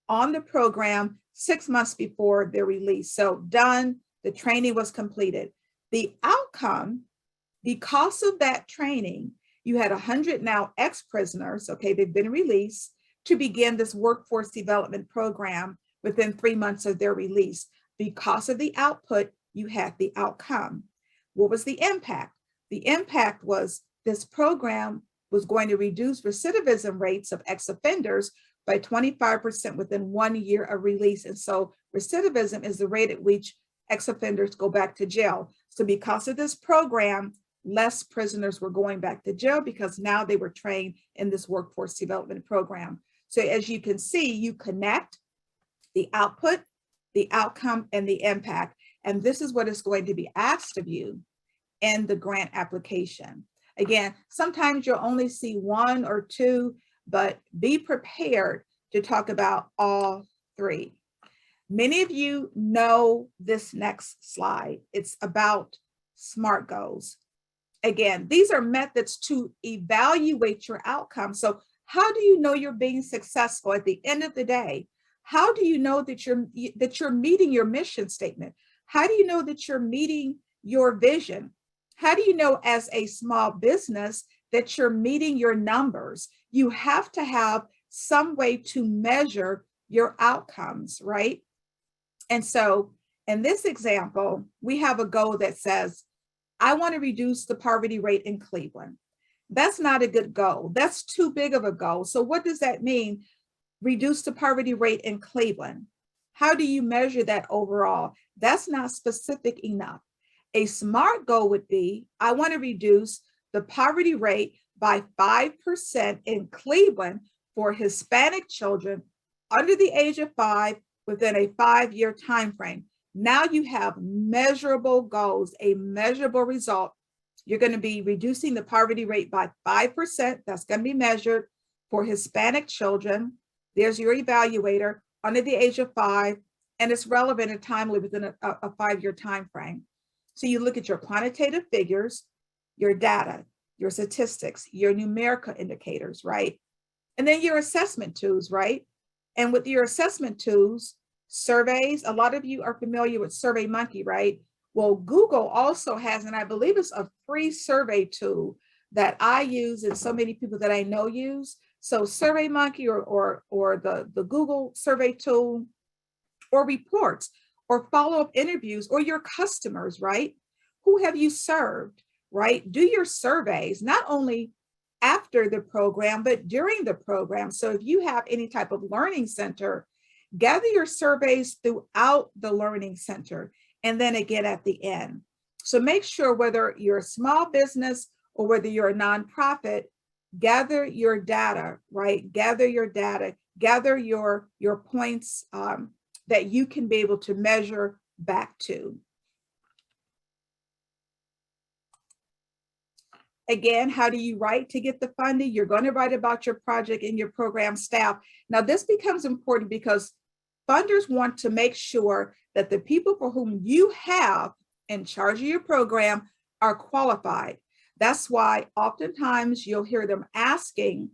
on the program 6 months before their release. So done, the training was completed. The outcome, because of that training, you had 100 now ex-prisoners, okay, they've been released, to begin this workforce development program within 3 months of their release. Because of the output, you had the outcome. What was the impact? The impact was this program was going to reduce recidivism rates of ex-offenders by 25% within 1 year of release. And so recidivism is the rate at which ex-offenders go back to jail. So because of this program, less prisoners were going back to jail because now they were trained in this workforce development program. So as you can see, you connect the output, the outcome, and the impact. And this is what is going to be asked of you in the grant application. Again, sometimes you'll only see one or two, but be prepared to talk about all three. Many of you know this next slide. It's about SMART goals. Again, these are methods to evaluate your outcome. So how do you know you're being successful at the end of the day? How do you know that you're meeting your mission statement? How do you know that you're meeting your vision? How do you know as a small business that you're meeting your numbers? You have to have some way to measure your outcomes, right? And so in this example, we have a goal that says, I want to reduce the poverty rate in Cleveland. That's not a good goal. That's too big of a goal. So what does that mean? Reduce the poverty rate in Cleveland. How do you measure that overall? That's not specific enough. A SMART goal would be, I want to reduce the poverty rate by 5% in Cleveland for Hispanic children under the age of 5 within a 5-year time frame. Now you have measurable goals, a measurable result. You're going to be reducing the poverty rate by 5%. That's going to be measured for Hispanic children. There's your evaluator under the age of 5, and it's relevant and timely within a 5-year time frame. So you look at your quantitative figures, your data, your statistics, your numerical indicators, right? And then your assessment tools, right? And with your assessment tools, surveys, a lot of you are familiar with SurveyMonkey, right? Well, Google also has, and I believe it's a free survey tool that I use and so many people that I know use. So SurveyMonkey or the Google survey tool, or reports, or follow-up interviews, or your customers, right? Who have you served, right? Do your surveys, not only after the program, but during the program. So if you have any type of learning center, gather your surveys throughout the learning center, and then again at the end. So make sure whether you're a small business or whether you're a nonprofit, gather your data, right? Gather your data, gather your points that you can be able to measure back to. Again, how do you write to get the funding? You're going to write about your project and your program staff. Now, this becomes important because funders want to make sure that the people for whom you have in charge of your program are qualified. That's why oftentimes you'll hear them asking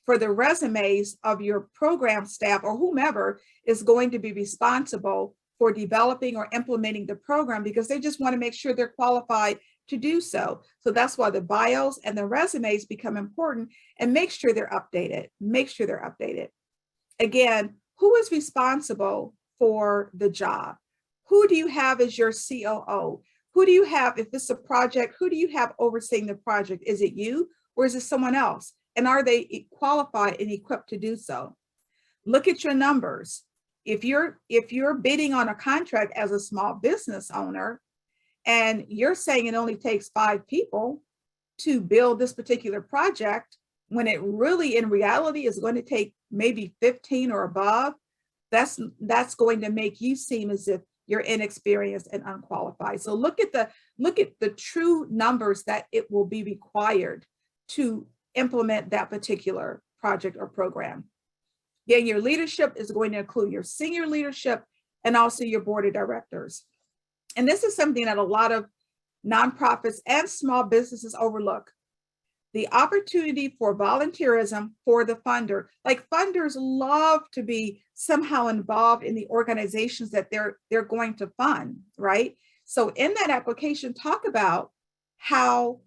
for the resumes of your program staff or whomever is going to be responsible for developing or implementing the program, because they just want to make sure they're qualified to do so. So that's why the bios and the resumes become important, and make sure they're updated. Make sure they're updated. Again, who is responsible for the job? Who do you have as your COO? Who do you have, if it's a project, who do you have overseeing the project? Is it you or is it someone else? And are they qualified and equipped to do so? Look at your numbers. If you're bidding on a contract as a small business owner, and you're saying it only takes 5 people to build this particular project, when it really in reality is going to take maybe 15 or above, that's going to make you seem as if you're inexperienced and unqualified. So look at the true numbers that it will be required to implement that particular project or program. Again, your leadership is going to include your senior leadership and also your board of directors. And this is something that a lot of nonprofits and small businesses overlook. The opportunity for volunteerism for the funder. Like, funders love to be somehow involved in the organizations that they're going to fund, right? So in that application, talk about how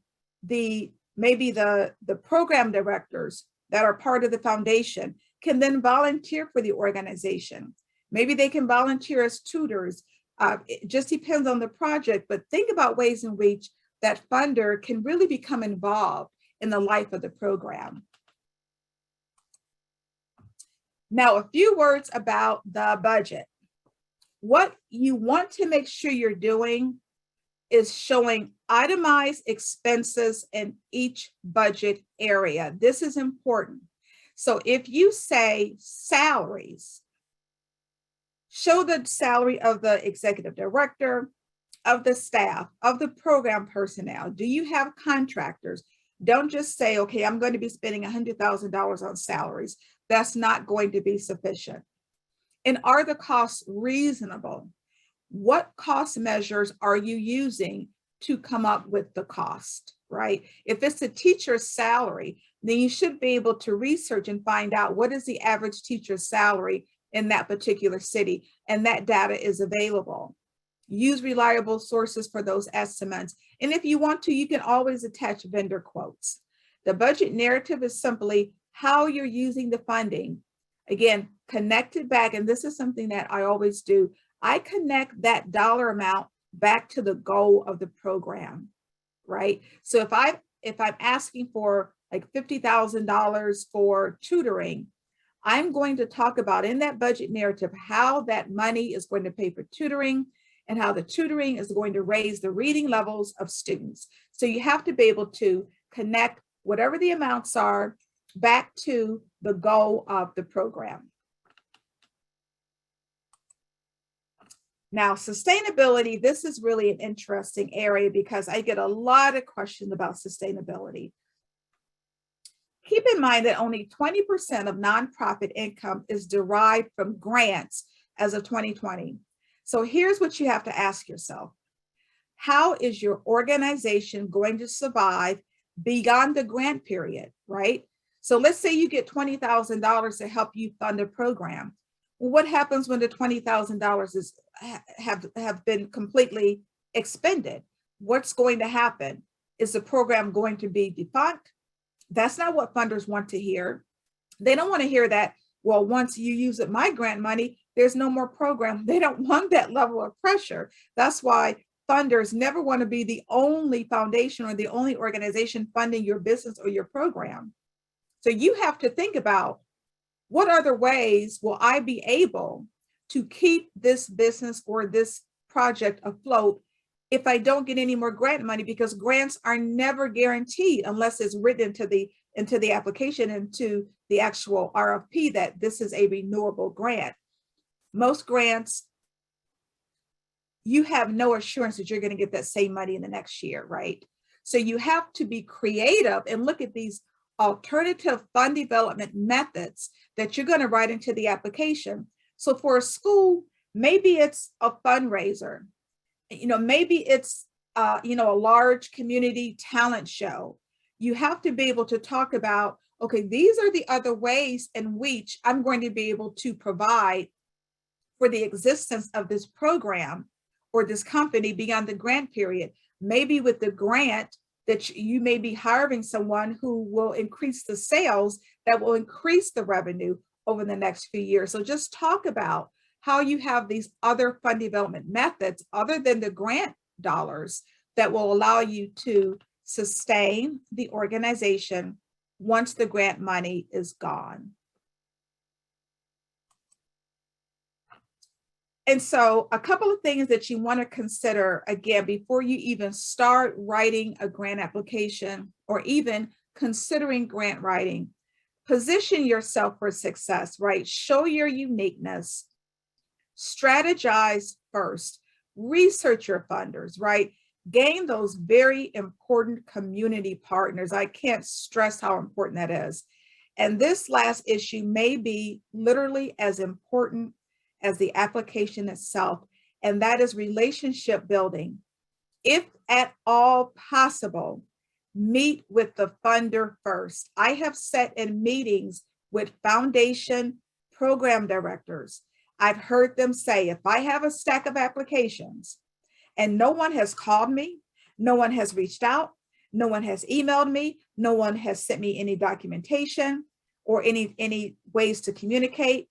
maybe the program directors that are part of the foundation can then volunteer for the organization. Maybe they can volunteer as tutors. It just depends on the project, but think about ways in which that funder can really become involved in the life of the program. Now, a few words about the budget. What you want to make sure you're doing is showing itemized expenses in each budget area. This is important. So if you say salaries, show the salary of the executive director, of the staff, of the program personnel. Do you have contractors? Don't just say, okay, I'm going to be spending $100,000 on salaries. That's not going to be sufficient. And are the costs reasonable? What cost measures are you using to come up with the cost, right? If it's a teacher's salary, then you should be able to research and find out what is the average teacher's salary in that particular city, and that data is available. Use reliable sources for those estimates. And if you want to, you can always attach vendor quotes. The budget narrative is simply how you're using the funding. Again, connect it back, and this is something that I always do. I connect that dollar amount back to the goal of the program, right? So if I'm asking for like $50,000 for tutoring, I'm going to talk about in that budget narrative how that money is going to pay for tutoring and how the tutoring is going to raise the reading levels of students. So you have to be able to connect whatever the amounts are back to the goal of the program. Now, sustainability, this is really an interesting area because I get a lot of questions about sustainability. Keep in mind that only 20% of nonprofit income is derived from grants as of 2020. So here's what you have to ask yourself. How is your organization going to survive beyond the grant period, right? So let's say you get $20,000 to help you fund a program. Well, what happens when the $20,000 have been completely expended? What's going to happen? Is the program going to be defunct? That's not what funders want to hear. They don't want to hear that, well, once you use up my grant money, there's no more program. They don't want that level of pressure. That's why funders never want to be the only foundation or the only organization funding your business or your program. So you have to think about, what other ways will I be able to keep this business or this project afloat if I don't get any more grant money? Because grants are never guaranteed unless it's written into the application, into the actual RFP, that this is a renewable grant. Most grants, you have no assurance that you're going to get that same money in the next year, right? So you have to be creative and look at these alternative fund development methods that you're going to write into the application. So for a school, maybe it's a fundraiser. Maybe it's a large community talent show. You have to be able to talk about, okay, these are the other ways in which I'm going to be able to provide for the existence of this program or this company beyond the grant period. Maybe with the grant that you may be hiring someone who will increase the sales, that will increase the revenue over the next few years. So just talk about how you have these other fund development methods other than the grant dollars that will allow you to sustain the organization once the grant money is gone. And so a couple of things that you want to consider, again, before you even start writing a grant application or even considering grant writing, position yourself for success, right? Show your uniqueness, strategize first. Research your funders, right? Gain those very important community partners. I can't stress how important that is. And this last issue may be literally as important as the application itself, and that is relationship building. If at all possible, meet with the funder first. I have sat in meetings with foundation program directors. I've heard them say, if I have a stack of applications and no one has called me, no one has reached out, no one has emailed me, no one has sent me any documentation or any ways to communicate,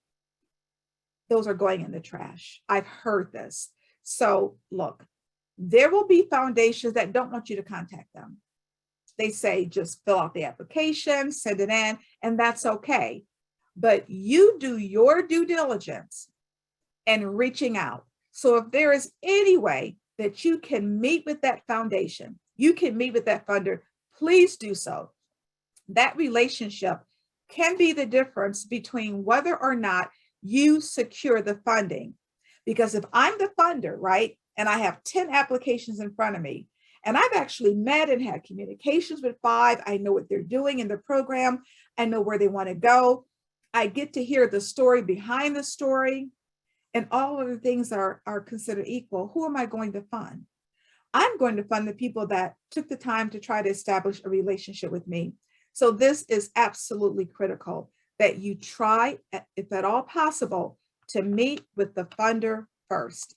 those are going in the trash. I've heard this. So look, there will be foundations that don't want you to contact them. They say, just fill out the application, send it in, and that's okay. But you do your due diligence and reaching out. So if there is any way that you can meet with that foundation, you can meet with that funder, please do so. That relationship can be the difference between whether or not you secure the funding. Because if I'm the funder, right, and I have 10 applications in front of me, and I've actually met and had communications with 5, I know what they're doing in the program, I know where they want to go, I get to hear the story behind the story, and all of the things are considered equal, who am I going to fund? I'm going to fund the people that took the time to try to establish a relationship with me. So this is absolutely critical that you try, if at all possible, to meet with the funder first.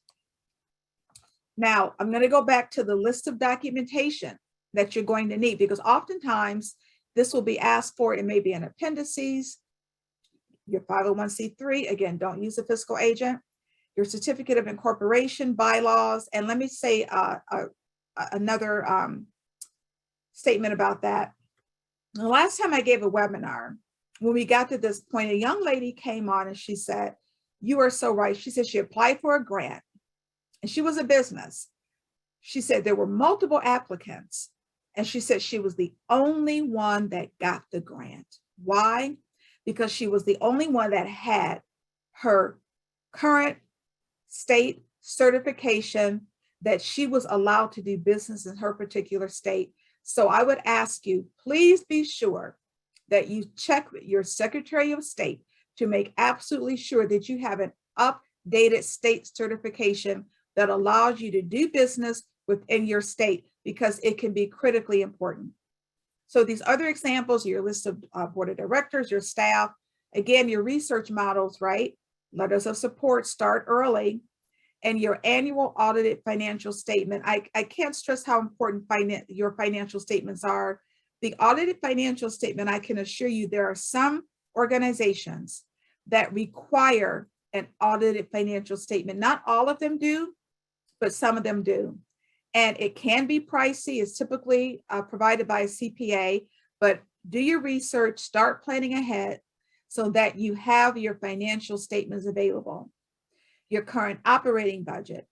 Now, I'm going to go back to the list of documentation that you're going to need, because oftentimes this will be asked for. It may be in appendices, your 501c3, again, don't use a fiscal agent, your certificate of incorporation, bylaws, and let me say another statement about that. The last time I gave a webinar, when we got to this point, a young lady came on and she said, you are so right. She said she applied for a grant and she was a business. She said there were multiple applicants and she said she was the only one that got the grant. Why? Because she was the only one that had her current state certification that she was allowed to do business in her particular state. So I would ask you, please be sure that you check with your Secretary of State to make absolutely sure that you have an updated state certification that allows you to do business within your state, because it can be critically important. So these other examples, your list of board of directors, your staff, again, your research models, right? Letters of support, start early, and your annual audited financial statement. I can't stress how important your financial statements are. The audited financial statement, I can assure you there are some organizations that require an audited financial statement. Not all of them do, but some of them do. And it can be pricey. It's typically provided by a CPA, but do your research, start planning ahead so that you have your financial statements available. Your current operating budget,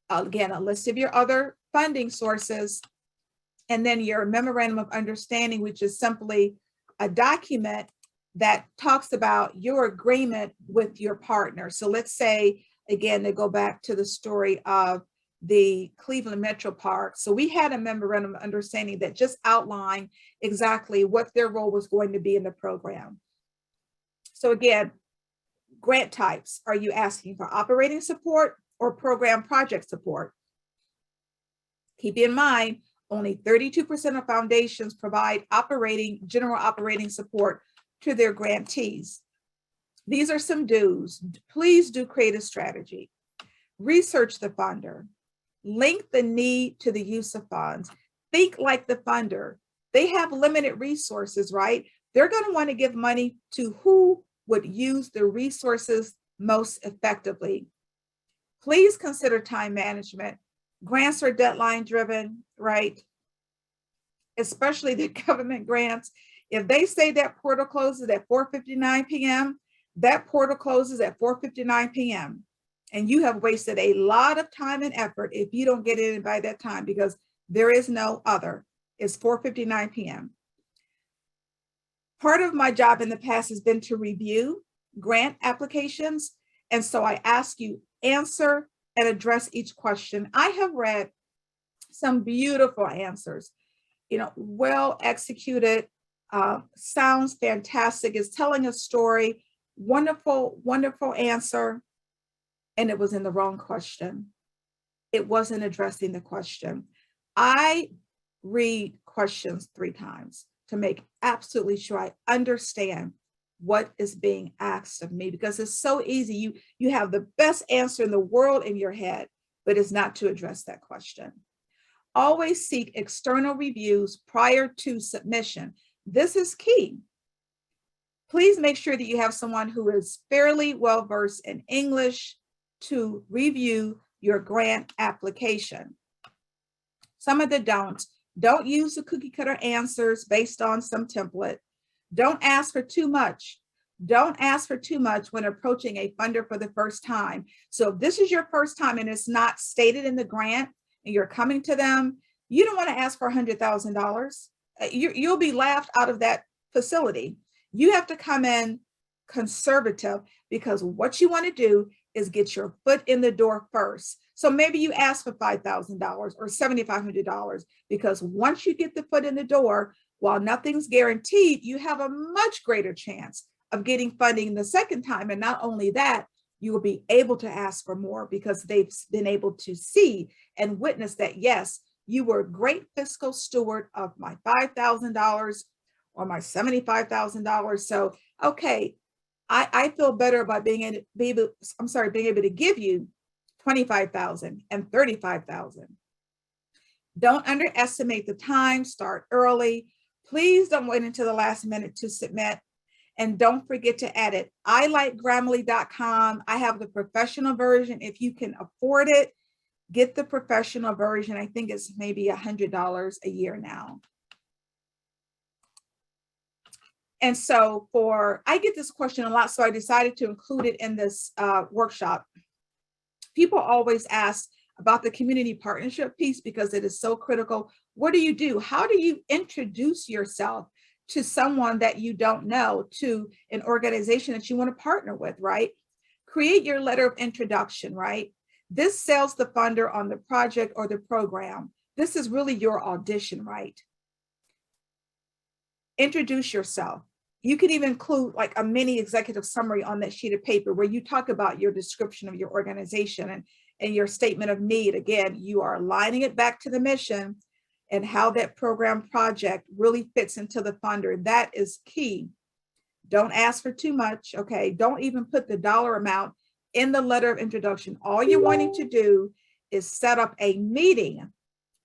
again, a list of your other funding sources, and then your memorandum of understanding, which is simply a document that talks about your agreement with your partner. So let's say, again, to go back to the story of the Cleveland Metro Park. So we had a memorandum of understanding that just outlined exactly what their role was going to be in the program. So again, grant types. Are you asking for operating support or program project support? Keep in mind, only 32% of foundations provide general operating support to their grantees. These are some do's. Please do create a strategy. Research the funder. Link the need to the use of funds. Think like the funder. They have limited resources, right? They're going to want to give money to who would use the resources most effectively. Please consider time management. Grants are deadline driven, right? Especially the government grants. If they say that portal closes at 4:59 p.m., that portal closes at 4:59 p.m. And you have wasted a lot of time and effort if you don't get in by that time, because there is no other. It's 4:59 p.m. Part of my job in the past has been to review grant applications. And so I ask you, answer and address each question. I have read some beautiful answers, well executed, sounds fantastic, is telling a story, wonderful, wonderful answer, and it was in the wrong question. It wasn't addressing the question. I read questions 3 times to make absolutely sure I understand what is being asked of me, because it's so easy. You have the best answer in the world in your head, but it's not to address that question. Always seek external reviews prior to submission. This is key. Please make sure that you have someone who is fairly well versed in English to review your grant application. Some of the don'ts: don't use the cookie cutter answers based on some template. Don't ask for too much. Don't ask for too much when approaching a funder for the first time. So if this is your first time and it's not stated in the grant and you're coming to them, you don't want to ask for $100,000. You'll be laughed out of that facility. You have to come in conservative, because what you want to do is get your foot in the door first. So maybe you ask for $5,000 or $7,500, because once you get the foot in the door, while nothing's guaranteed, you have a much greater chance of getting funding the second time. And not only that, you will be able to ask for more, because they've been able to see and witness that, yes, you were a great fiscal steward of my $5,000 or my $75,000. So, okay, I feel better about being able to give you $25,000 and $35,000. Don't underestimate the time. Start early. Please don't wait until the last minute to submit. And don't forget to edit. I like Grammarly.com. I have the professional version. If you can afford it, get the professional version. I think it's maybe $100 a year now. And so I get this question a lot, so I decided to include it in this workshop. People always ask about the community partnership piece because it is so critical. What do you do? How do you introduce yourself to someone that you don't know, to an organization that you want to partner with, right? Create your letter of introduction, right? This sells the funder on the project or the program. This is really your audition, right? Introduce yourself. You could even include like a mini executive summary on that sheet of paper where you talk about your description of your organization and your statement of need. Again, you are aligning it back to the mission and how that program project really fits into the funder. That is key. Don't ask for too much, okay? Don't even put the dollar amount in the letter of introduction. All you're wanting to do is set up a meeting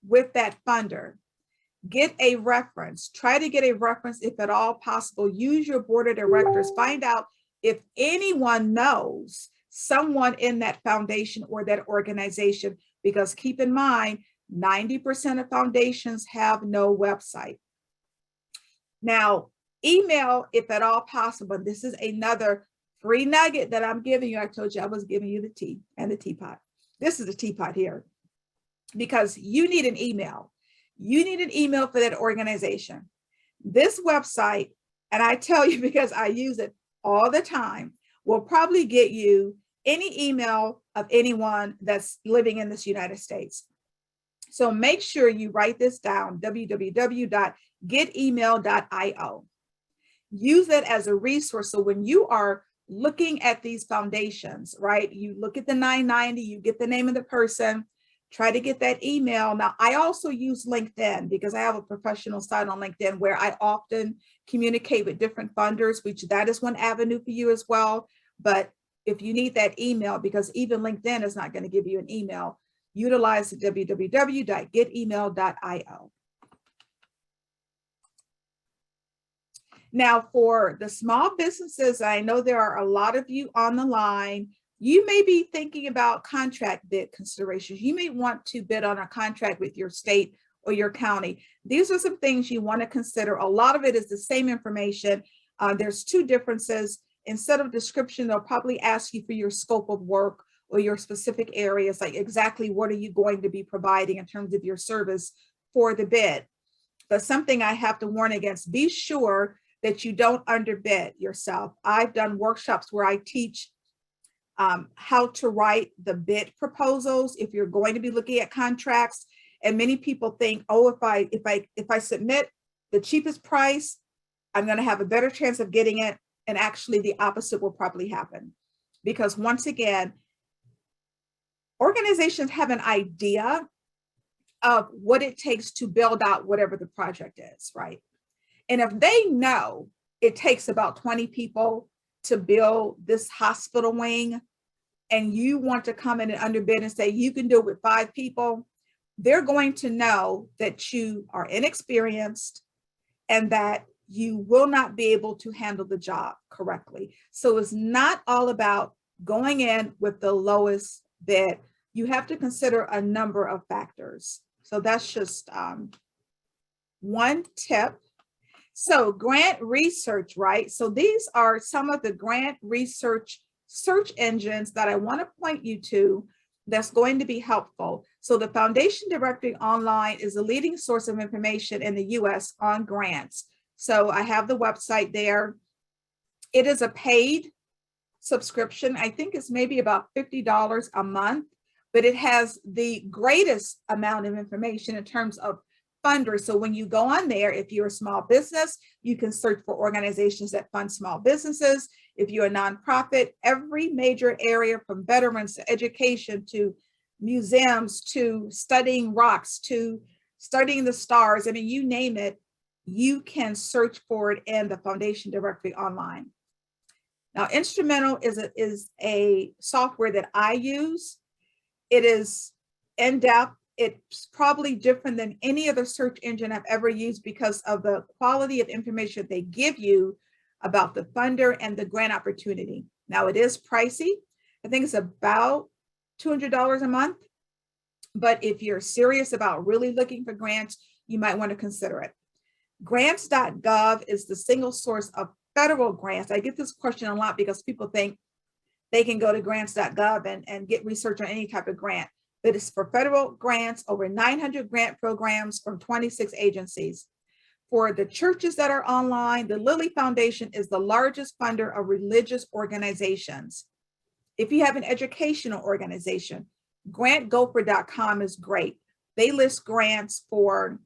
with that funder. Get a reference. Try to get a reference if at all possible. Use your board of directors. Find out if anyone knows someone in that foundation or that organization, because keep in mind, 90% of foundations have no website. Now, email if at all possible. This is another free nugget that I'm giving you. I told you I was giving you the tea and the teapot. This is the teapot here, because you need an email. You need an email for that organization. This website, and I tell you because I use it all the time, will probably get you any email of anyone that's living in this United States. So make sure you write this down, www.getemail.io. Use that as a resource. So when you are looking at these foundations, right, you look at the 990, you get the name of the person, try to get that email. Now, I also use LinkedIn because I have a professional site on LinkedIn where I often communicate with different funders, which that is one avenue for you as well. But if you need that email, because even LinkedIn is not going to give you an email, utilize the www.getemail.io. Now, for the small businesses, I know there are a lot of you on the line. You may be thinking about contract bid considerations. You may want to bid on a contract with your state or your county. These are some things you want to consider. A lot of it is the same information. There's 2 differences. Instead of description, they'll probably ask you for your scope of work or your specific areas, like exactly what are you going to be providing in terms of your service for the bid. But something I have to warn against, be sure that you don't underbid yourself. I've done workshops where I teach how to write the bid proposals if you're going to be looking at contracts. And many people think, oh, if I submit the cheapest price, I'm going to have a better chance of getting it. And actually the opposite will probably happen. Because once again, organizations have an idea of what it takes to build out whatever the project is, right? And if they know it takes about 20 people to build this hospital wing, and you want to come in and underbid and say you can do it with 5 people, they're going to know that you are inexperienced and that you will not be able to handle the job correctly. So it's not all about going in with the lowest bid. You have to consider a number of factors. So that's just one tip. So grant research, right? So these are some of the grant research search engines that I want to point you to that's going to be helpful. So the Foundation Directory Online is a leading source of information in the US on grants. So I have the website there. It is a paid subscription. I think it's maybe about $50 a month, but it has the greatest amount of information in terms of funders. So when you go on there, if you're a small business, you can search for organizations that fund small businesses. If you're a nonprofit, every major area from veterans to education to museums to studying rocks to studying the stars, I mean, you name it, you can search for it in the Foundation Directory Online. Now, Instrumental is a software that I use. It is in-depth. It's probably different than any other search engine I've ever used because of the quality of information they give you about the funder and the grant opportunity. Now, it is pricey. I think it's about $200 a month. But if you're serious about really looking for grants, you might want to consider it. Grants.gov is the single source of federal grants. I get this question a lot because people think they can go to grants.gov and get research on any type of grant. But it's for federal grants, over 900 grant programs from 26 agencies. For the churches that are online, the Lilly Foundation is the largest funder of religious organizations. If you have an educational organization, grantgopher.com is great. They list grants for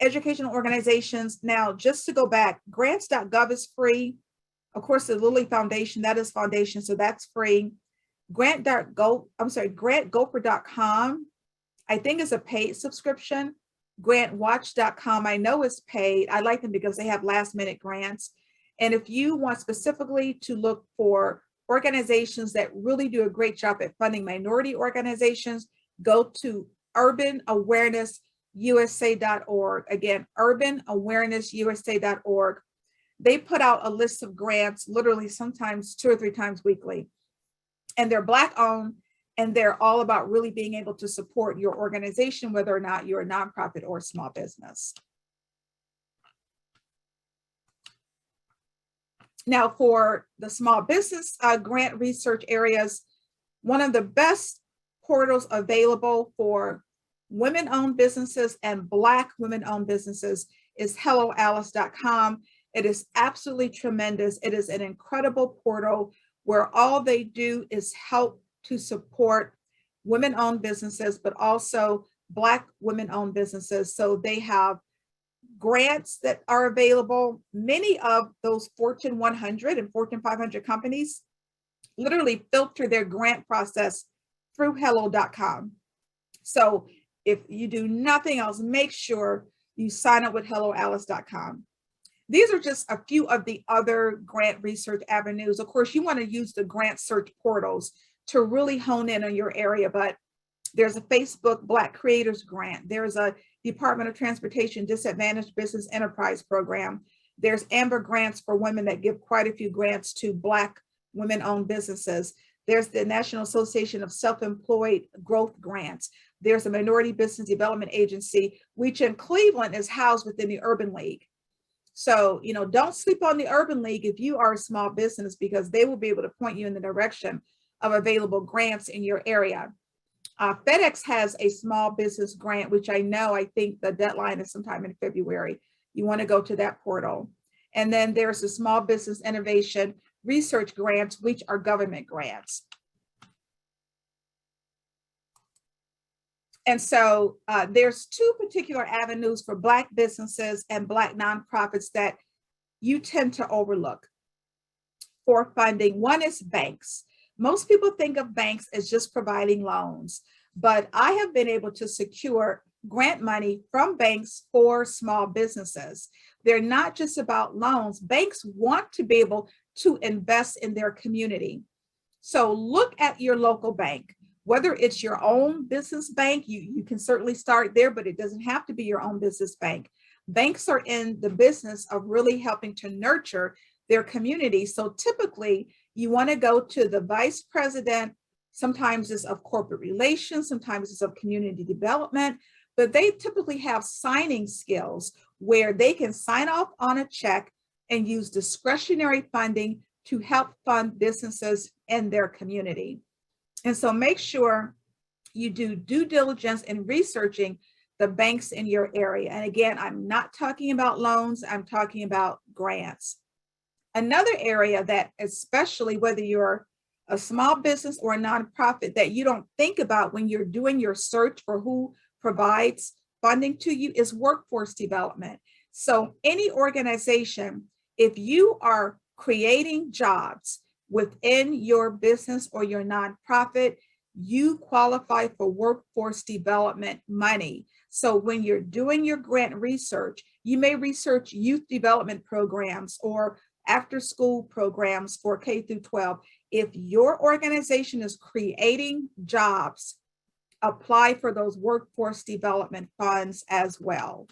educational organizations. Now, just to go back, grants.gov is free. Of course, the Lilly Foundation, that is foundation, so that's free. Grantgopher.com, I think is a paid subscription. Grantwatch.com, I know is paid. I like them because they have last minute grants. And if you want specifically to look for organizations that really do a great job at funding minority organizations, go to urbanawareness.usa.org. Again, urbanawareness.usa.org. They put out a list of grants literally sometimes 2 or 3 times weekly. And they're Black owned, and they're all about really being able to support your organization, whether or not you're a nonprofit or a small business. Now, for the small business grant research areas, one of the best portals available for women-owned businesses and Black women-owned businesses is helloalice.com. It is absolutely tremendous. It is an incredible portal where all they do is help to support women-owned businesses, but also Black women-owned businesses. So they have grants that are available. Many of those Fortune 100 and Fortune 500 companies literally filter their grant process through hello.com. So if you do nothing else, make sure you sign up with helloalice.com. These are just a few of the other grant research avenues. Of course, you want to use the grant search portals to really hone in on your area, but there's a Facebook Black Creators Grant. There's a Department of Transportation Disadvantaged Business Enterprise Program. There's Amber Grants for women that give quite a few grants to Black women-owned businesses. There's the National Association of Self-Employed Growth Grants. There's a Minority Business Development Agency, which in Cleveland is housed within the Urban League. So, don't sleep on the Urban League if you are a small business, because they will be able to point you in the direction of available grants in your area. FedEx has a small business grant, which I think the deadline is sometime in February. You want to go to that portal. And then there's the Small Business Innovation research grants, which are government grants. And so there's two particular avenues for Black businesses and Black nonprofits that you tend to overlook for funding. One is banks. Most people think of banks as just providing loans, but I have been able to secure grant money from banks for small businesses. They're not just about loans. Banks want to be able to invest in their community. So look at your local bank, whether it's your own business bank, you can certainly start there, but it doesn't have to be your own business bank. Banks are in the business of really helping to nurture their community. So typically you want to go to the vice president. Sometimes it's of corporate relations, sometimes it's of community development, but they typically have signing skills where they can sign off on a check and use discretionary funding to help fund businesses in their community. And so make sure you do due diligence in researching the banks in your area. And again, I'm not talking about loans, I'm talking about grants. Another area that, especially whether you're a small business or a nonprofit, that you don't think about when you're doing your search for who provides funding to you is workforce development. So any organization, if you are creating jobs within your business or your nonprofit, you qualify for workforce development money. So when you're doing your grant research, you may research youth development programs or after school programs for K through 12. If your organization is creating jobs, apply for those workforce development funds as well.